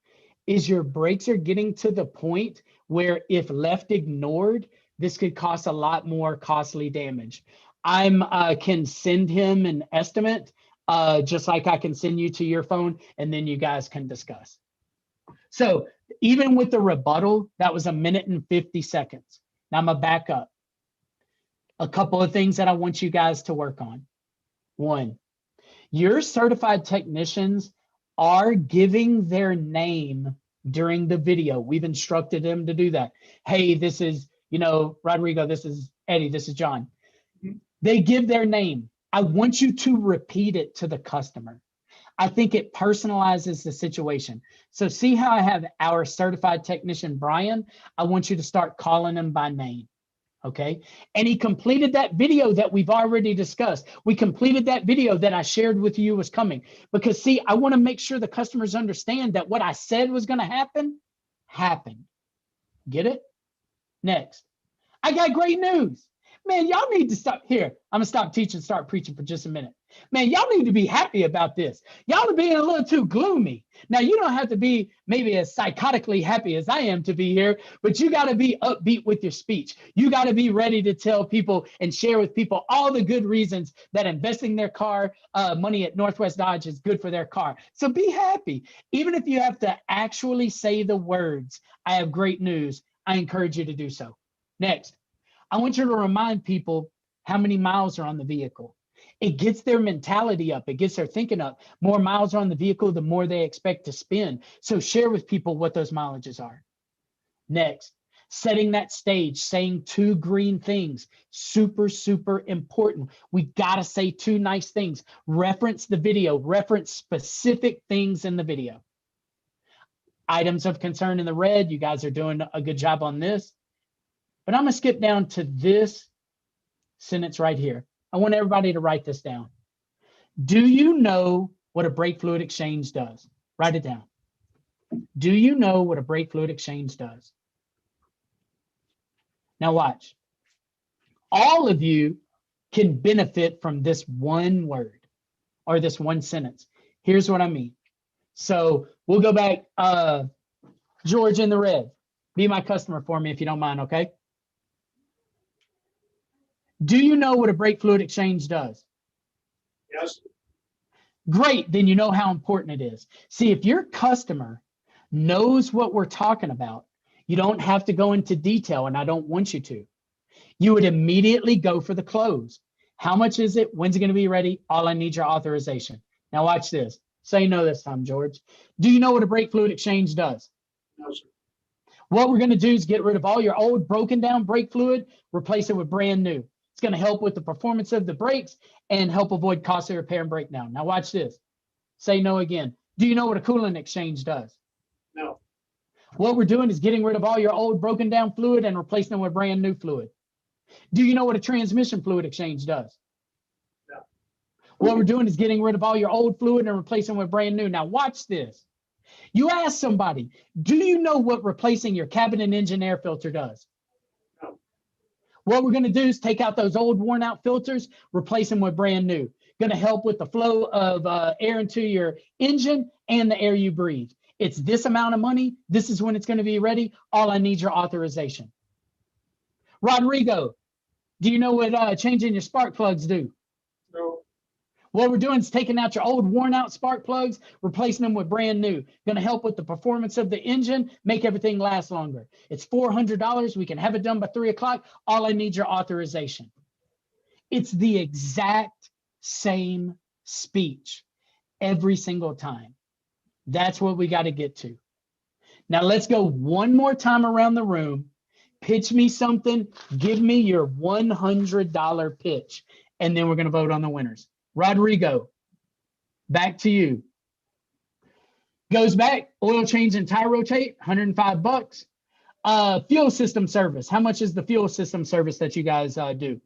is your brakes are getting to the point where if left ignored, this could cost a lot more costly damage. I can send him an estimate, just like I can send you to your phone, and then you guys can discuss. So even with the rebuttal, that was 1 minute and 50 seconds. Now I'm gonna back up. A couple of things that I want you guys to work on. One, your certified technicians are giving their name during the video. We've instructed them to do that. Hey, this is, Rodrigo, this is Eddie, this is John. They give their name. I want you to repeat it to the customer. I think it personalizes the situation. So see how I have our certified technician, Brian? I want you to start calling him by name. Okay, and he completed that video that we've already discussed. We completed that video that I shared with you was coming, because see, I want to make sure the customers understand that what I said was going to happen, happened. Get it? Next, I got great news. Man, y'all need to stop here. I'm gonna stop teaching, start preaching for just a minute. Man, y'all need to be happy about this. Y'all are being a little too gloomy. Now, you don't have to be maybe as psychotically happy as I am to be here, but you got to be upbeat with your speech. You got to be ready to tell people and share with people all the good reasons that investing their car money at Northwest Dodge is good for their car. So be happy. Even if you have to actually say the words, I have great news, I encourage you to do so. Next, I want you to remind people how many miles are on the vehicle. It gets their mentality up. It gets their thinking up. More miles are on the vehicle, the more they expect to spend. So share with people what those mileages are. Next, setting that stage, saying 2 green things, super, super important. We got to say 2 nice things. Reference the video, reference specific things in the video. Items of concern in the red, you guys are doing a good job on this. But I'm going to skip down to this sentence right here. I want everybody to write this down. Do you know what a brake fluid exchange does? Write it down. Do you know what a brake fluid exchange does? Now watch. All of you can benefit from this one word or this one sentence. Here's what I mean. So we'll go back. George in the red, be my customer for me if you don't mind, okay? Do you know what a brake fluid exchange does? Yes. Great, then you know how important it is. See, if your customer knows what we're talking about, you don't have to go into detail, and I don't want you to. You would immediately go for the close. How much is it? When's it going to be ready? All I need your authorization. Now watch this. Say no this time, George. Do you know what a brake fluid exchange does? No, sir. What we're going to do is get rid of all your old broken down brake fluid, replace it with brand new. It's going to help with the performance of the brakes and help avoid costly repair and breakdown. Now watch this. Say no again. Do you know what a coolant exchange does? No. What we're doing is getting rid of all your old broken down fluid and replacing them with brand new fluid. Do you know what a transmission fluid exchange does? No. What we're doing is getting rid of all your old fluid and replacing with brand new. Now watch this. You ask somebody, do you know what replacing your cabin and engine air filter does? No. What we're going to do is take out those old worn out filters, replace them with brand new. Going to help with the flow of air into your engine and the air you breathe. It's this amount of money. This is when it's going to be ready. All I need your authorization. Rodrigo, do you know what changing your spark plugs do? No. What we're doing is taking out your old worn out spark plugs, replacing them with brand new. Going to help with the performance of the engine, make everything last longer. It's $400. We can have it done by 3 o'clock. All I need your authorization. It's the exact same speech every single time. That's what we got to get to. Now let's go one more time around the room. pitch me something, give me your $100 pitch, and then we're going to vote on the winners. Rodrigo, back to you. Goes back, oil change and tire rotate, $105. Fuel system service. How much is the fuel system service that you guys do?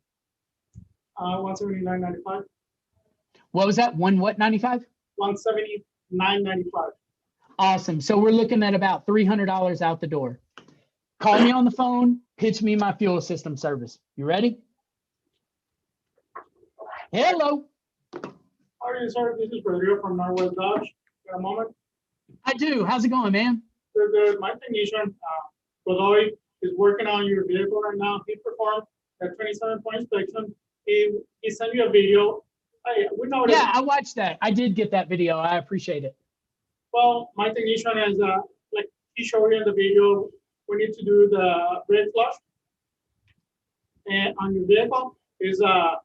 $179.95. What was that? What 95? $179.95. Awesome. So we're looking at about $300 out the door. Call me on the phone, pitch me my fuel system service. You ready? Hello. How are you, sir? This is Rodrigo from Northwest Dodge. Got a moment? I do. How's it going, man? Good. My technician, Godoy, is working on your vehicle right now. He performed a 27-point inspection. He sent you a video. We know Yeah, I watched that. I did get that video. I appreciate it. Well, my technician is, like he showed you in the video, we need to do the brake flush. And on your vehicle is the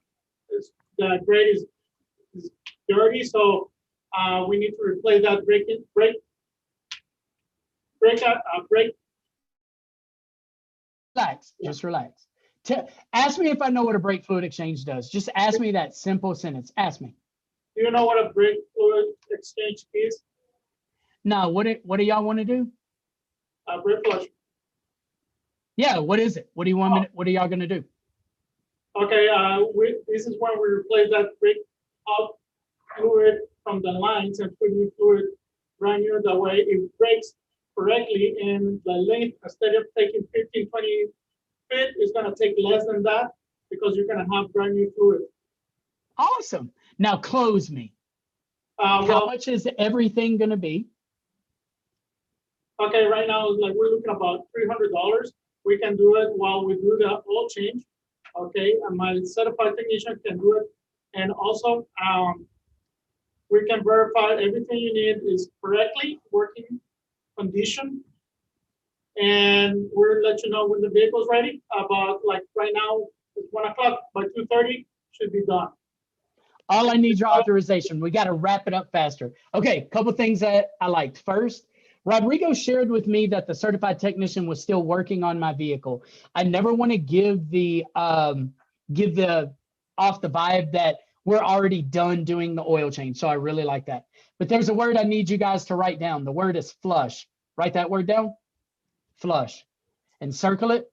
grate is dirty, so we need to replace that brake. Relax. Just relax. Ask me if I know what a brake fluid exchange does. Just ask me that simple sentence. Ask me. Do you know what a brake fluid exchange is? No, what do y'all want to do? Brake flush. Yeah, what is it? What do you want me? What are y'all gonna do? Okay, this is when we replace that brake out fluid from the lines and put new fluid brand new. That way it breaks correctly, and the length, instead of taking 15, 20 feet, is gonna take less than that because you're gonna have brand new fluid. Awesome. Now close me. How Well, much is everything gonna be? okay, right now, like we're looking about $300. We can do it while we do the oil change. Okay, and my certified technician can do it. And also, we can verify everything you need is correctly working condition. And we'll let you know when the vehicle's ready. About like right now, it's 1 o'clock, by 2:30 should be done. All I need your authorization. We got to wrap it up faster. Okay, couple things that I liked. First, Rodrigo shared with me that the certified technician was still working on my vehicle. I never want to give the off the vibe that we're already done doing the oil change. So I really like that. But there's a word I need you guys to write down. The word is flush. Write that word down. Flush. And circle it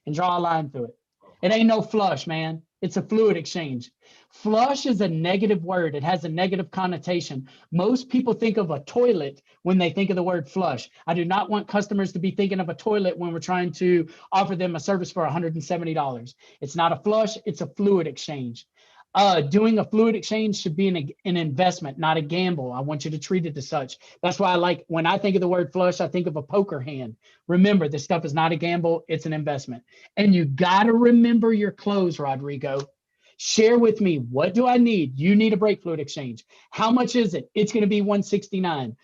and draw a line through it. It ain't no flush, man. It's a fluid exchange. Flush is a negative word. It has a negative connotation. Most people think of a toilet when they think of the word flush. I do not want customers to be thinking of a toilet when we're trying to offer them a service for $170. It's not a flush, it's a fluid exchange. Doing a fluid exchange should be an investment, not a gamble. I want you to treat it as such. That's why I like, when I think of the word flush, I think of a poker hand. Remember, this stuff is not a gamble, it's an investment. And you gotta remember your close, Rodrigo. Share with me, what do I need? You need a brake fluid exchange. How much is it? It's gonna be $169.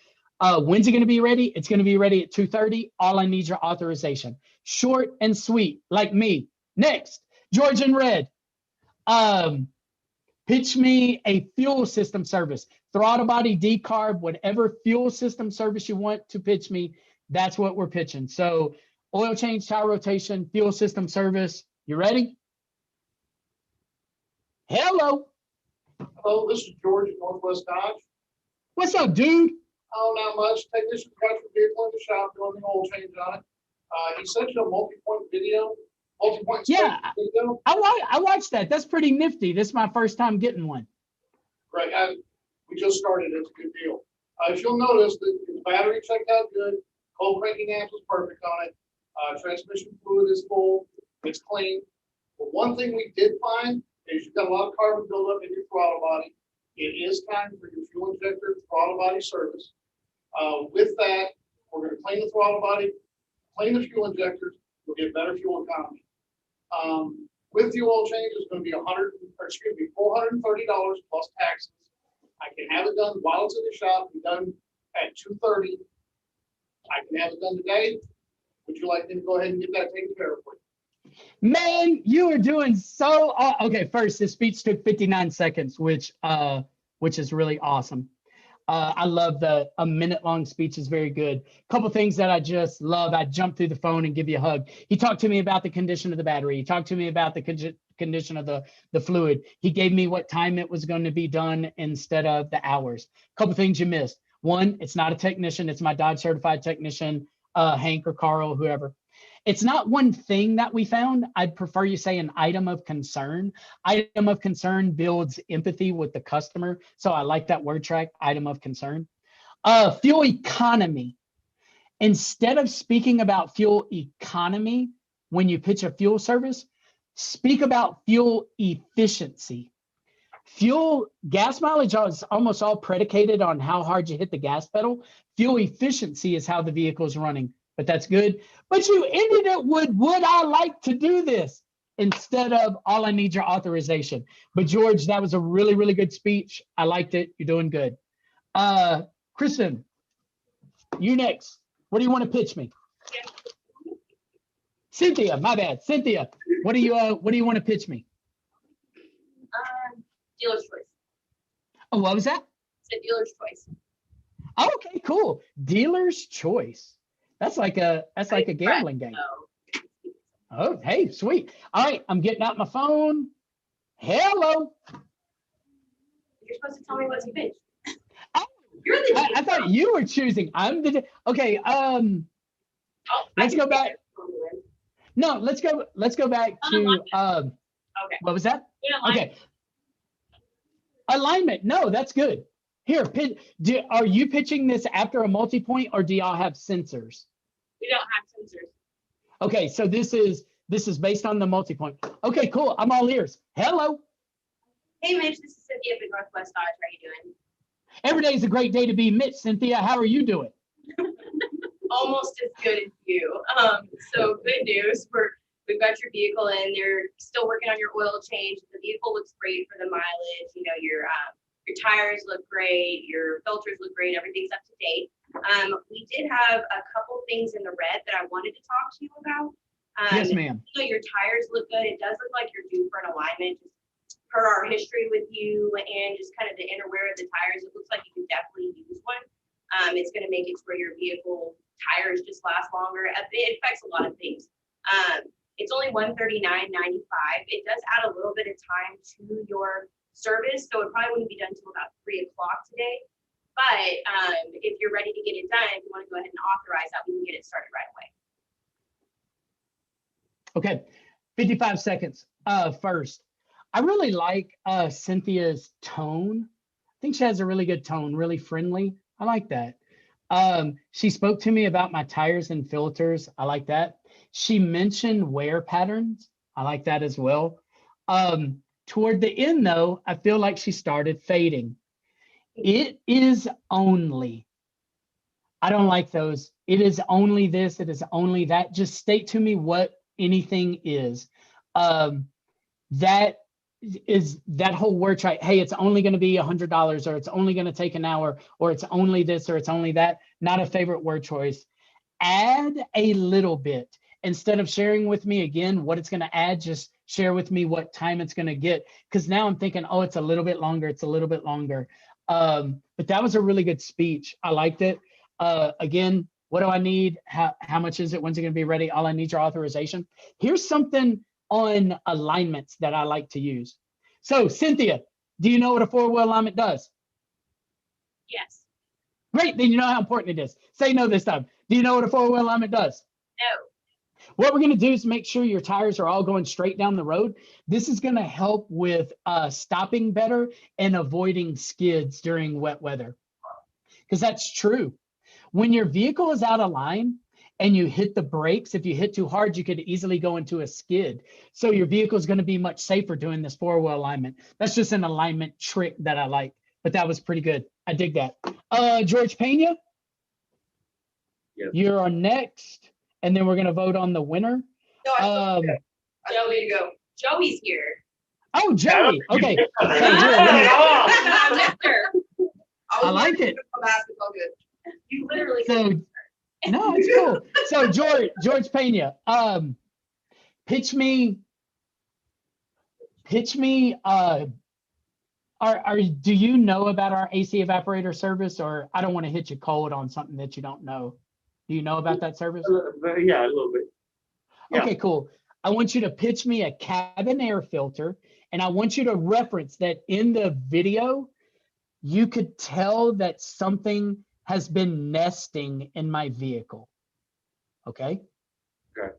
When's it gonna be ready? It's gonna be ready at 2:30. All I need is your authorization. Short and sweet, like me. Next, George in red. Pitch me a fuel system service, throttle body, decarb, whatever fuel system service you want to pitch me. That's what we're pitching. So oil change, tire rotation, fuel system service. You ready? Hello. Hello, this is George at Northwest Dodge. What's up, dude? Oh, not much. Technician got your vehicle in the shop doing the oil change on it. He sent you a multi-point video, multi-point Yeah. video. I watched that. That's pretty nifty. This is my first time getting one. Right, we just started. It's a good deal. If you'll notice, the battery checked out good. Cold cranking amp is perfect on it. Transmission fluid is full. It's clean. But one thing we did find is you've got a lot of carbon buildup in your throttle body. It is time for your fuel injector throttle body service. With that, we're going to clean the throttle body, clean the fuel injectors. You'll get better fuel economy. With the oil change, it's going to be $430 plus taxes. I can have it done while it's in the shop, be done at 2:30. I can have it done today. Would you like me to go ahead and get that taken care of for you? Man, you are doing so. Okay, first, this speech took 59 seconds, which is really awesome. I love a minute long speech is very good. Couple things that I just love. I jump through the phone and give you a hug. He talked to me about the condition of the battery. He talked to me about the condition of the fluid. He gave me what time it was going to be done instead of the hours. Couple things you missed. One, it's not a technician. It's my Dodge certified technician, Hank or Carl, whoever. It's not one thing that we found. I'd prefer you say an item of concern. Item of concern builds empathy with the customer. So I like that word track, item of concern. Fuel economy. Instead of speaking about fuel economy when you pitch a fuel service, speak about fuel efficiency. Fuel gas mileage is almost all predicated on how hard you hit the gas pedal. Fuel efficiency is how the vehicle is running. But that's good. But you ended it with, would I like to do this? Instead of, all I need your authorization. But George, that was a really, really good speech. I liked it. You're doing good. Kristen, you next. What do you want to pitch me? Cynthia, my bad. Cynthia, what do you want to pitch me? Dealer's choice. Oh, what was that? It's a dealer's choice. Oh, okay, cool. Dealer's choice. That's like a gambling game. Oh, hey, sweet. All right, I'm getting out my phone. Hello. You're supposed to tell me what to pitch. Oh, You're the I thought you were choosing. I'm the okay. Let's go back. No, let's go back to Okay. what was that? Yeah, Okay. Alignment. No, that's good. Here, are you pitching this after a multi-point or do y'all have sensors? we don't have sensors. Okay, so this is based on the multi-point. Okay, cool. I'm all ears. Hello. Hey, Mitch, this is Cynthia at Northwest Dodge. How are you doing? Every day is a great day to be Mitch. Cynthia, how are you doing? Almost as good as you. So good news. We've got your vehicle in. They're still working on your oil change. The vehicle looks great for the mileage. You know, your tires look great. Your filters look great. Everything's up to date. We did have a couple things in the red that I wanted to talk to you about. Yes, ma'am. You know, your tires look good. It does look like you're due for an alignment. Just per our history with you and just kind of the inner wear of the tires, it looks like you can definitely use one. It's going to make it to where your vehicle tires just last longer. It affects a lot of things. It's only $139.95. It does add a little bit of time to your service, so it probably wouldn't be done until about 3 o'clock today. But if you're ready to get it done, if you want to go ahead and authorize that, we can get it started right away. Okay, 55 seconds. First, I really like Cynthia's tone. I think she has a really good tone, really friendly. I like that. She spoke to me about my tires and filters. I like that. She mentioned wear patterns. I like that as well. Toward the end, though, I feel like she started fading. It is only, I don't like those. It is only this, it is only that. Just state to me what anything is. That is that whole word try. Hey, it's only going to be $100, or it's only going to take an hour, or it's only this, or it's only that. Not a favorite word choice. Add a little bit. Instead of sharing with me again what it's going to add, just share with me what time it's going to get. Because now I'm thinking, oh, it's a little bit longer. It's a little bit longer. But that was a really good speech. I liked it. Again, what do I need? How much is it? When's it going to be ready? All I need your authorization. Here's something on alignments that I like to use. So Cynthia, do you know what a 4-wheel alignment does? Yes. Great, then you know how important it is. Say no this time. Do you know what a 4-wheel alignment does? No. What we're going to do is make sure your tires are all going straight down the road. This is going to help with stopping better and avoiding skids during wet weather. Because that's true. When your vehicle is out of line and you hit the brakes, if you hit too hard, you could easily go into a skid. So your vehicle is going to be much safer doing this 4-wheel alignment. That's just an alignment trick that I like. But that was pretty good. I dig that. George Pena, Yes. You're on next. And then we're going to vote on the winner. No, Joey to go. Joey's here. Oh, Joey. Okay. So, Joey, I'm Nectar. I like it. Basketball good. You literally. So, no, it's cool. So, George Pena, pitch me Do you know about our AC evaporator service, or I don't want to hit you cold on something that you don't know? Do you know about that service? Yeah, a little bit. Yeah. Okay, cool. I want you to pitch me a cabin air filter, and I want you to reference that in the video. You could tell that something has been nesting in my vehicle. Okay. Okay.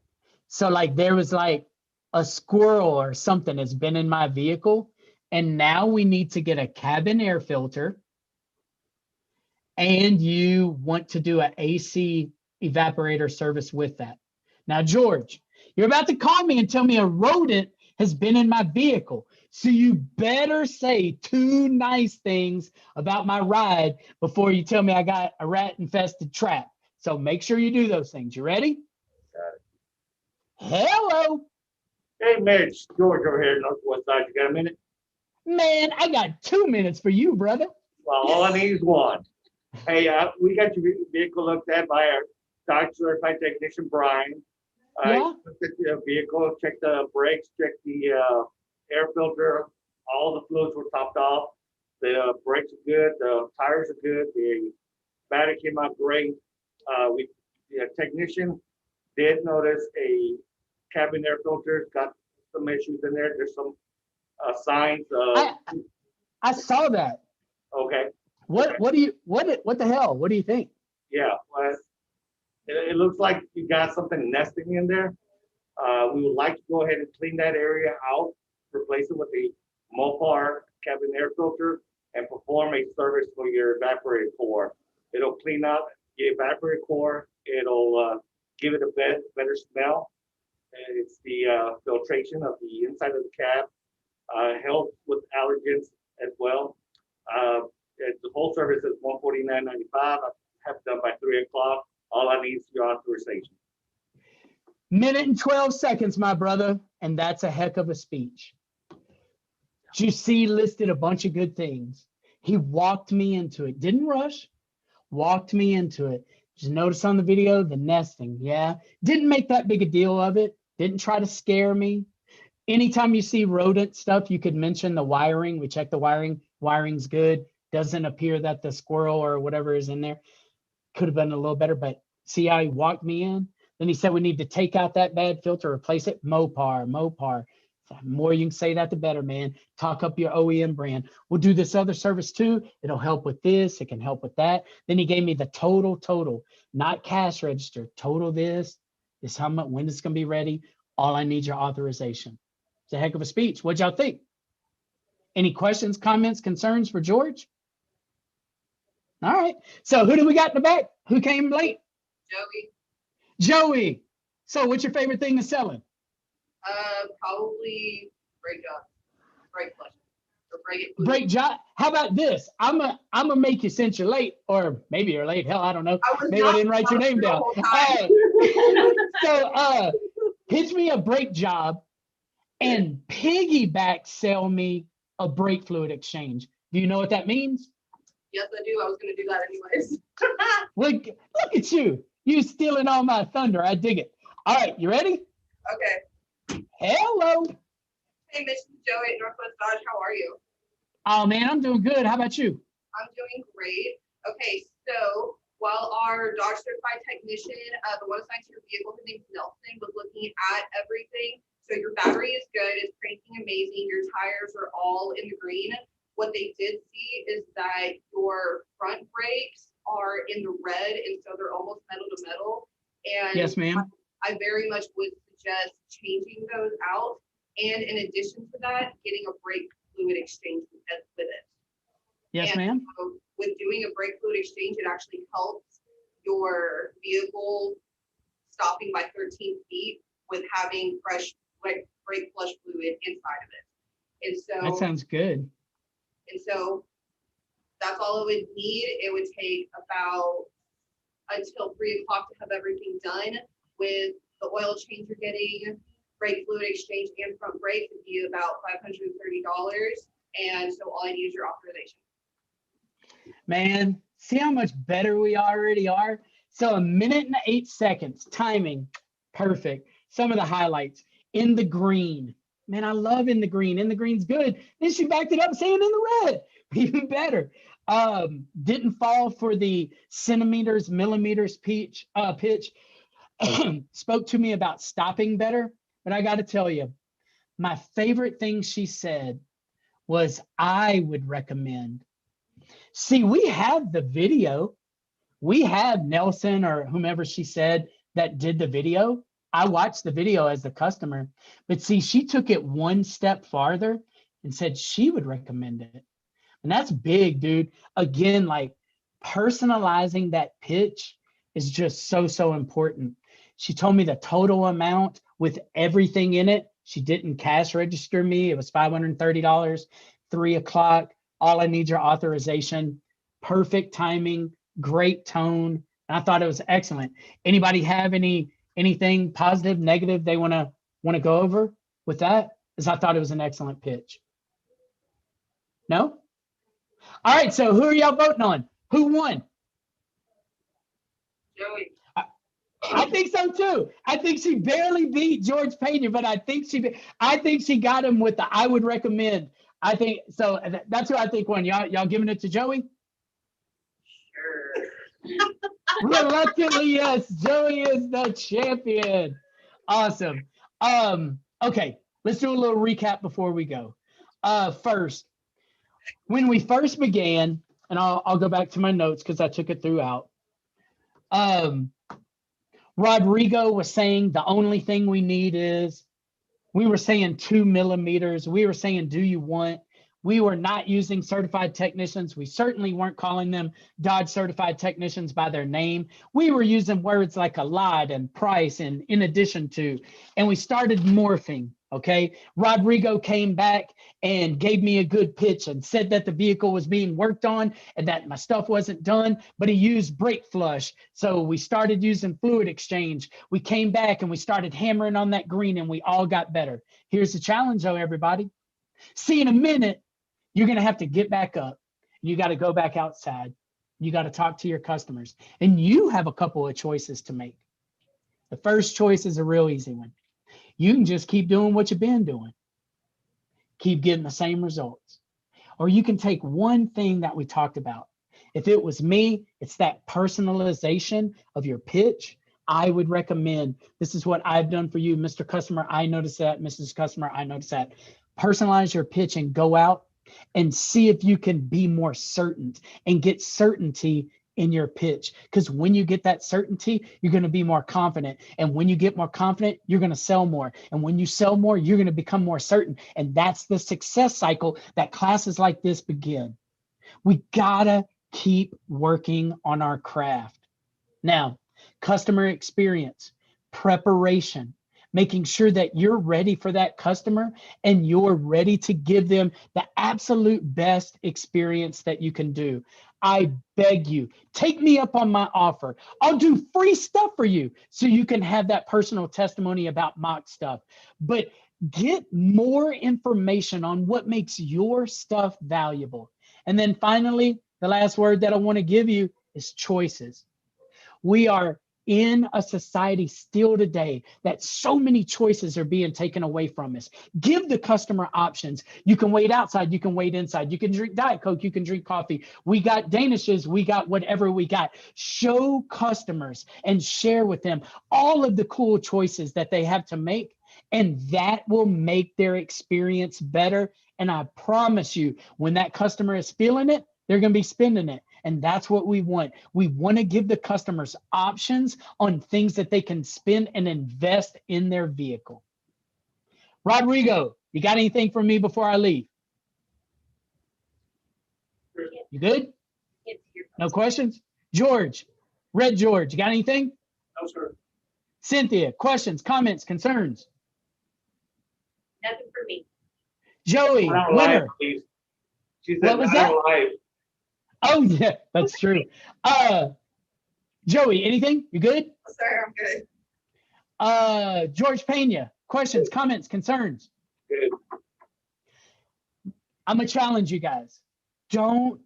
So like there was like a squirrel or something has been in my vehicle, and now we need to get a cabin air filter, and you want to do an AC evaporator service with that. Now, George, you're about to call me and tell me a rodent has been in my vehicle. So you better say 2 nice things about my ride before you tell me I got a rat infested trap. So make sure you do those things. You ready? Got it. Hello. Hey, Mitch, George over here, Northwest Side. You got a minute? Man, I got 2 minutes for you, brother. Well, all I need is one. Hey, we got your vehicle looked at by our Dodge certified technician, Brian. Yeah. Looked at the vehicle, checked the brakes, checked the air filter. All the fluids were topped off. The brakes are good. The tires are good. The battery came out great. The technician did notice a cabin air filter got some issues in there. There's some signs of. I saw that. Okay. What the hell? What do you think? Yeah, well, it looks like you got something nesting in there. We would like to go ahead and clean that area out, replace it with a Mopar cabin air filter, and perform a service for your evaporator core. It'll clean out the evaporator core. It'll give it a better smell. And it's the filtration of the inside of the cab. Helps with allergens as well. The whole service is $149.95. I have it done by 3 o'clock. All I need is your authorization. Minute and 12 seconds, my brother. And that's a heck of a speech. JC listed a bunch of good things. He walked me into it. Didn't rush. Walked me into it. Just notice on the video, the nesting. Yeah. Didn't make that big a deal of it. Didn't try to scare me. Anytime you see rodent stuff, you could mention the wiring. We checked the wiring. Wiring's good. Doesn't appear that the squirrel or whatever is in there. Could have been a little better, but see how he walked me in? Then he said we need to take out that bad filter, replace it. Mopar. The more you can say that, the better, man. Talk up your OEM brand. We'll do this other service too. It'll help with this. It can help with that. Then he gave me the total, not cash register. Total this how much, when it's going to be ready. All I need your authorization. It's a heck of a speech. What'd y'all think? Any questions, comments, concerns for George? All right. So who do we got in the back? Who came late? Joey. So what's your favorite thing to selling? Probably brake job, brake flush, or brake. Brake job. How about this? I'm gonna make you, since you're late, or maybe you're late. Hell, I don't know. Maybe I didn't write your name down. So pitch me a brake job and piggyback sell me a brake fluid exchange. Do you know what that means? Yes, I do. I was going to do that anyways. Look at you. You stealing all my thunder. I dig it. All right, you ready? Okay. Hello. Hey, Mitch, this is Joey at Northwest Dodge. How are you? Oh, man, I'm doing good. How about you? I'm doing great. Okay, so while our Dodge certified technician, the one assigned to your vehicle, his name's Nelson, was looking at everything. So your battery is good. It's cranking amazing. Your tires are all in the green. What they did see is that your front brakes are in the red, and so they're almost metal to metal. And yes, ma'am. I very much would suggest changing those out. And in addition to that, getting a brake fluid exchange with it. Yes, and ma'am. so with doing a brake fluid exchange, it actually helps your vehicle stopping by 13 feet with having fresh brake flush fluid inside of it. And so that sounds good. And so that's all it would need. It would take about until 3 o'clock to have everything done. With the oil change you're getting, brake fluid exchange and front brake would be about $530. And so all I need is your authorization. Man, see how much better we already are? So 1 minute and 8 seconds, timing, perfect. Some of the highlights: in the green, Man, I love in the green. In the green's good. Then she backed it up saying in the red. Even better. Didn't fall for the centimeters, millimeters pitch. Spoke to me about stopping better. But I got to tell you, my favorite thing she said was, I would recommend. See, we have the video. We have Nelson or whomever she said that did the video. I watched the video as the customer, but see, she took it one step farther and said she would recommend it. And that's big, dude. Again, like personalizing that pitch is just so important. She told me the total amount with everything in it. She didn't cash register me. It was $530, 3 o'clock. All I need your authorization. Perfect timing, great tone. And I thought it was excellent. Anybody have anything positive, negative they want to go over with that? Because I thought it was an excellent pitch. No? All right, so who are y'all voting on? Who won? Joey. I think so too. I think she barely beat George Pena, but I think she got him with the I would recommend. I think so. That's who I think won. Y'all giving it to Joey? Sure. Reluctantly, yes. Joey is the champion. Awesome. Okay, let's do a little recap before we go. First, when we first began, and I'll go back to my notes because I took it throughout. Rodrigo was saying the only thing we need is, we were saying 2 millimeters. We were saying, do you want? We were not using certified technicians. We certainly weren't calling them Dodge certified technicians by their name. We were using words like a lot and price and in addition to, and we started morphing. Okay. Rodrigo came back and gave me a good pitch and said that the vehicle was being worked on and that my stuff wasn't done, but he used brake flush. So we started using fluid exchange. We came back and we started hammering on that green and we all got better. Here's the challenge though, everybody. See, in a minute, you're going to have to get back up. You got to go back outside. You got to talk to your customers and you have a couple of choices to make. The first choice is a real easy one. You can just keep doing what you've been doing. Keep getting the same results. Or you can take one thing that we talked about. If it was me, it's that personalization of your pitch. I would recommend, this is what I've done for you, Mr. Customer, I noticed that, Mrs. Customer, I noticed that. Personalize your pitch and go out and see if you can be more certain and get certainty in your pitch. Because when you get that certainty, you're going to be more confident. And when you get more confident, you're going to sell more. And when you sell more, you're going to become more certain. And that's the success cycle that classes like this begin. We gotta keep working on our craft. Now, customer experience, preparation, making sure that you're ready for that customer and you're ready to give them the absolute best experience that you can do. I beg you, take me up on my offer. I'll do free stuff for you so you can have that personal testimony about mock stuff. But get more information on what makes your stuff valuable. And then finally, the last word that I want to give you is choices. We are in a society still today that so many choices are being taken away from us. Give the customer options. You can wait outside, you can wait inside, you can drink Diet Coke, you can drink coffee. We got Danishes, we got whatever we got. Show customers and share with them all of the cool choices that they have to make, and that will make their experience better. And I promise you, when that customer is feeling it, they're going to be spending it. And that's what we want. We want to give the customers options on things that they can spend and invest in their vehicle. Rodrigo, you got anything for me before I leave? You good? No questions? George, Red George, you got anything? No, sir. Cynthia, questions, comments, concerns? Nothing for me. Joey, winner. She said, What was that? Oh yeah, that's true. Joey, anything? You good? Sir, I'm good. George Pena, questions, comments, concerns? Good. I'm gonna challenge you guys. Don't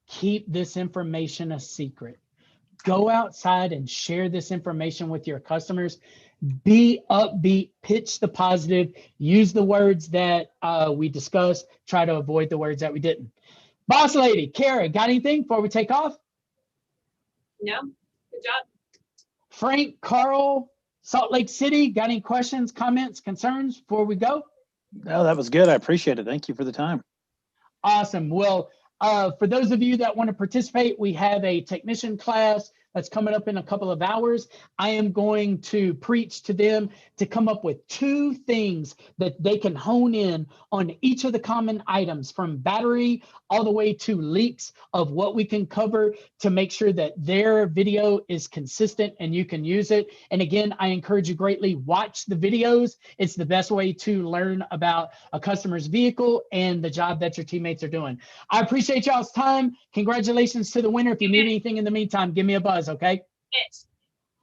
keep this information a secret. Go outside and share this information with your customers. Be upbeat, pitch the positive, use the words that we discussed, try to avoid the words that we didn't. Boss lady, Kara, got anything before we take off? No, good job. Frank, Carl, Salt Lake City, got any questions, comments, concerns before we go? No, that was good. I appreciate it. Thank you for the time. Awesome. Well, for those of you that want to participate, we have a technician class that's coming up in a couple of hours. I am going to preach to them to come up with 2 things that they can hone in on each of the common items, from battery all the way to leaks, of what we can cover to make sure that their video is consistent and you can use it. And again, I encourage you greatly, watch the videos. It's the best way to learn about a customer's vehicle and the job that your teammates are doing. I appreciate y'all's time. Congratulations to the winner. If you need anything in the meantime, give me a buzz, okay? Mitch,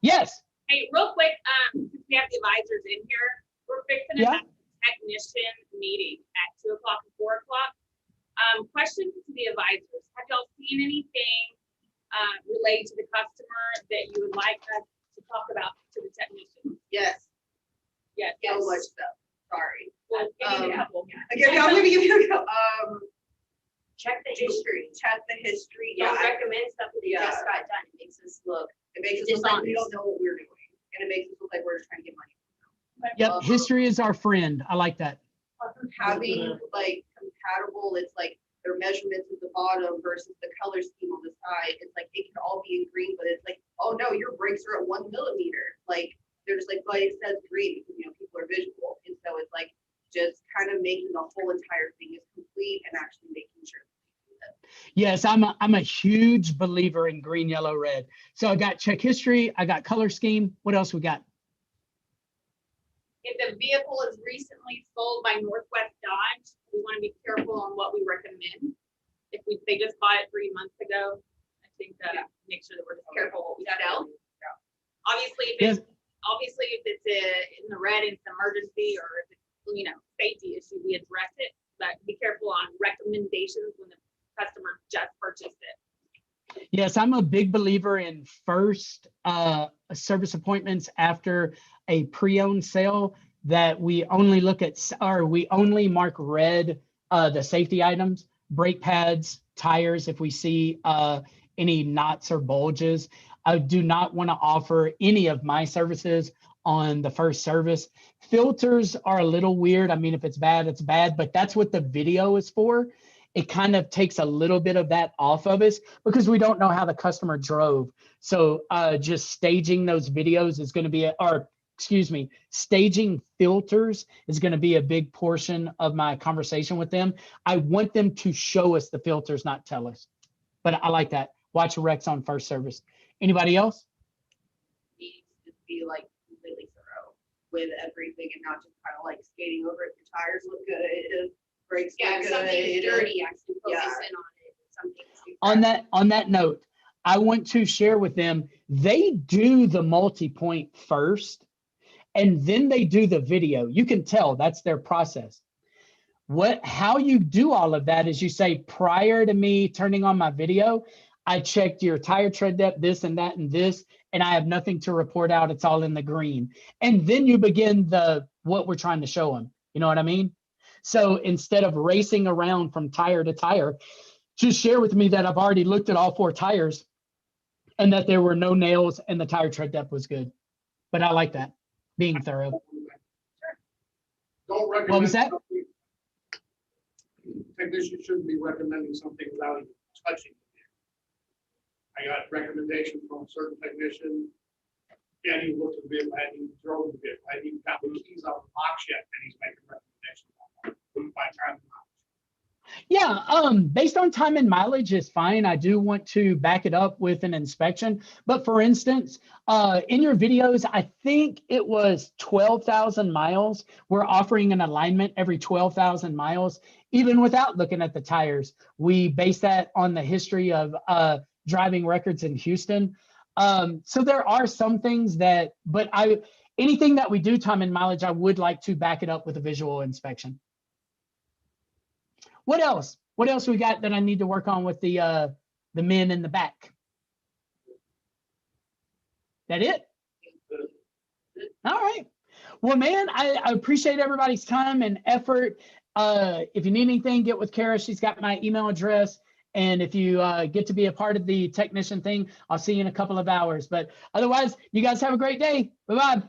Yes. hey, real quick, since we have the advisors in here, we're fixing to Yeah. have a technician meeting at 2 o'clock and 4 o'clock. Question to the advisors, have y'all seen anything related to the customer that you would like us to talk about to the technician? Yes, Yes. so much stuff. Sorry. Well, give me a couple. Okay, I'm gonna give you a go. Check the History, check the history. Don't Yeah, recommend stuff that Yeah. just got done. It makes us look. it makes us look like we don't dishonest. know what we're doing, and it makes us look like we're just trying to get money. Yep. History is our friend. I like that. Having like compatible, it's like their measurements at the bottom versus the color scheme on the side. It's like it can all be in green, but it's like, oh no, your brakes are at 1 millimeter. Like they're just like, but it says green because people are visual, and so it's like just kind of making the whole entire thing is complete and actually making sure. Yes, I'm a huge believer in green, yellow, red. So I got check history. I got color scheme. What else we got? If the vehicle is recently sold by Northwest Dodge, we want to be careful on what we recommend. If they just bought it 3 months ago, I think that make sure that we're just careful what we sell. Obviously, Yes. if it's in the red, it's an emergency, or if it's, safety issue, we address it. But be careful on recommendations when the customer just purchased it. Yes, I'm a big believer in first service appointments after a pre-owned sale, that we only look at, or we only mark red the safety items, brake pads, tires, if we see any knots or bulges. I do not want to offer any of my services on the first service. Filters are a little weird. I mean, if it's bad, it's bad, but that's what the video is for. It kind of takes a little bit of that off of us because we don't know how the customer drove. So just staging those videos is going to be, staging filters is going to be a big portion of my conversation with them. I want them to show us the filters, not tell us. But I like that. Watch wrecks on first service. Anybody else? Needs to be like completely thorough with everything and not just kind of like skating over it. Your tires look good, brakes Yeah, look if good. something's dirty, actually focus Yeah. in on it. If something's On that note, I want to share with them, they do the multi-point first, and then they do the video. You can tell that's their process. How you do all of that is you say, prior to me turning on my video, I checked your tire tread depth, this and that and this, and I have nothing to report out. It's all in the green. And then you begin what we're trying to show them. You know what I mean? So instead of racing around from tire to tire, just share with me that I've already looked at all 4 tires and that there were no nails and the tire tread depth was good. But I like that, being thorough. Don't recommend. What was that? something- Technician shouldn't be recommending something without even touching it. I got recommendation from a certain technician. He hadn't even looked at the vehicle, hadn't even drove the vehicle, hadn't even got the keys out of the box yet, and he's making recommendations. By time and mileage. Yeah, based on time and mileage is fine. I do want to back it up with an inspection. But for instance, in your videos, I think it was 12,000 miles. We're offering an alignment every 12,000 miles, even without looking at the tires. We base that on the history of driving records in Houston. So there are some things that, but anything that we do time and mileage, I would like to back it up with a visual inspection. What else? What else we got that I need to work on with the men in the back? That it? The All right. Well, man, I appreciate everybody's time and effort. If you need anything, get with Kara. She's got my email address. And if you get to be a part of the technician thing, I'll see you in a couple of hours. But otherwise, you guys have a great day. Bye-bye.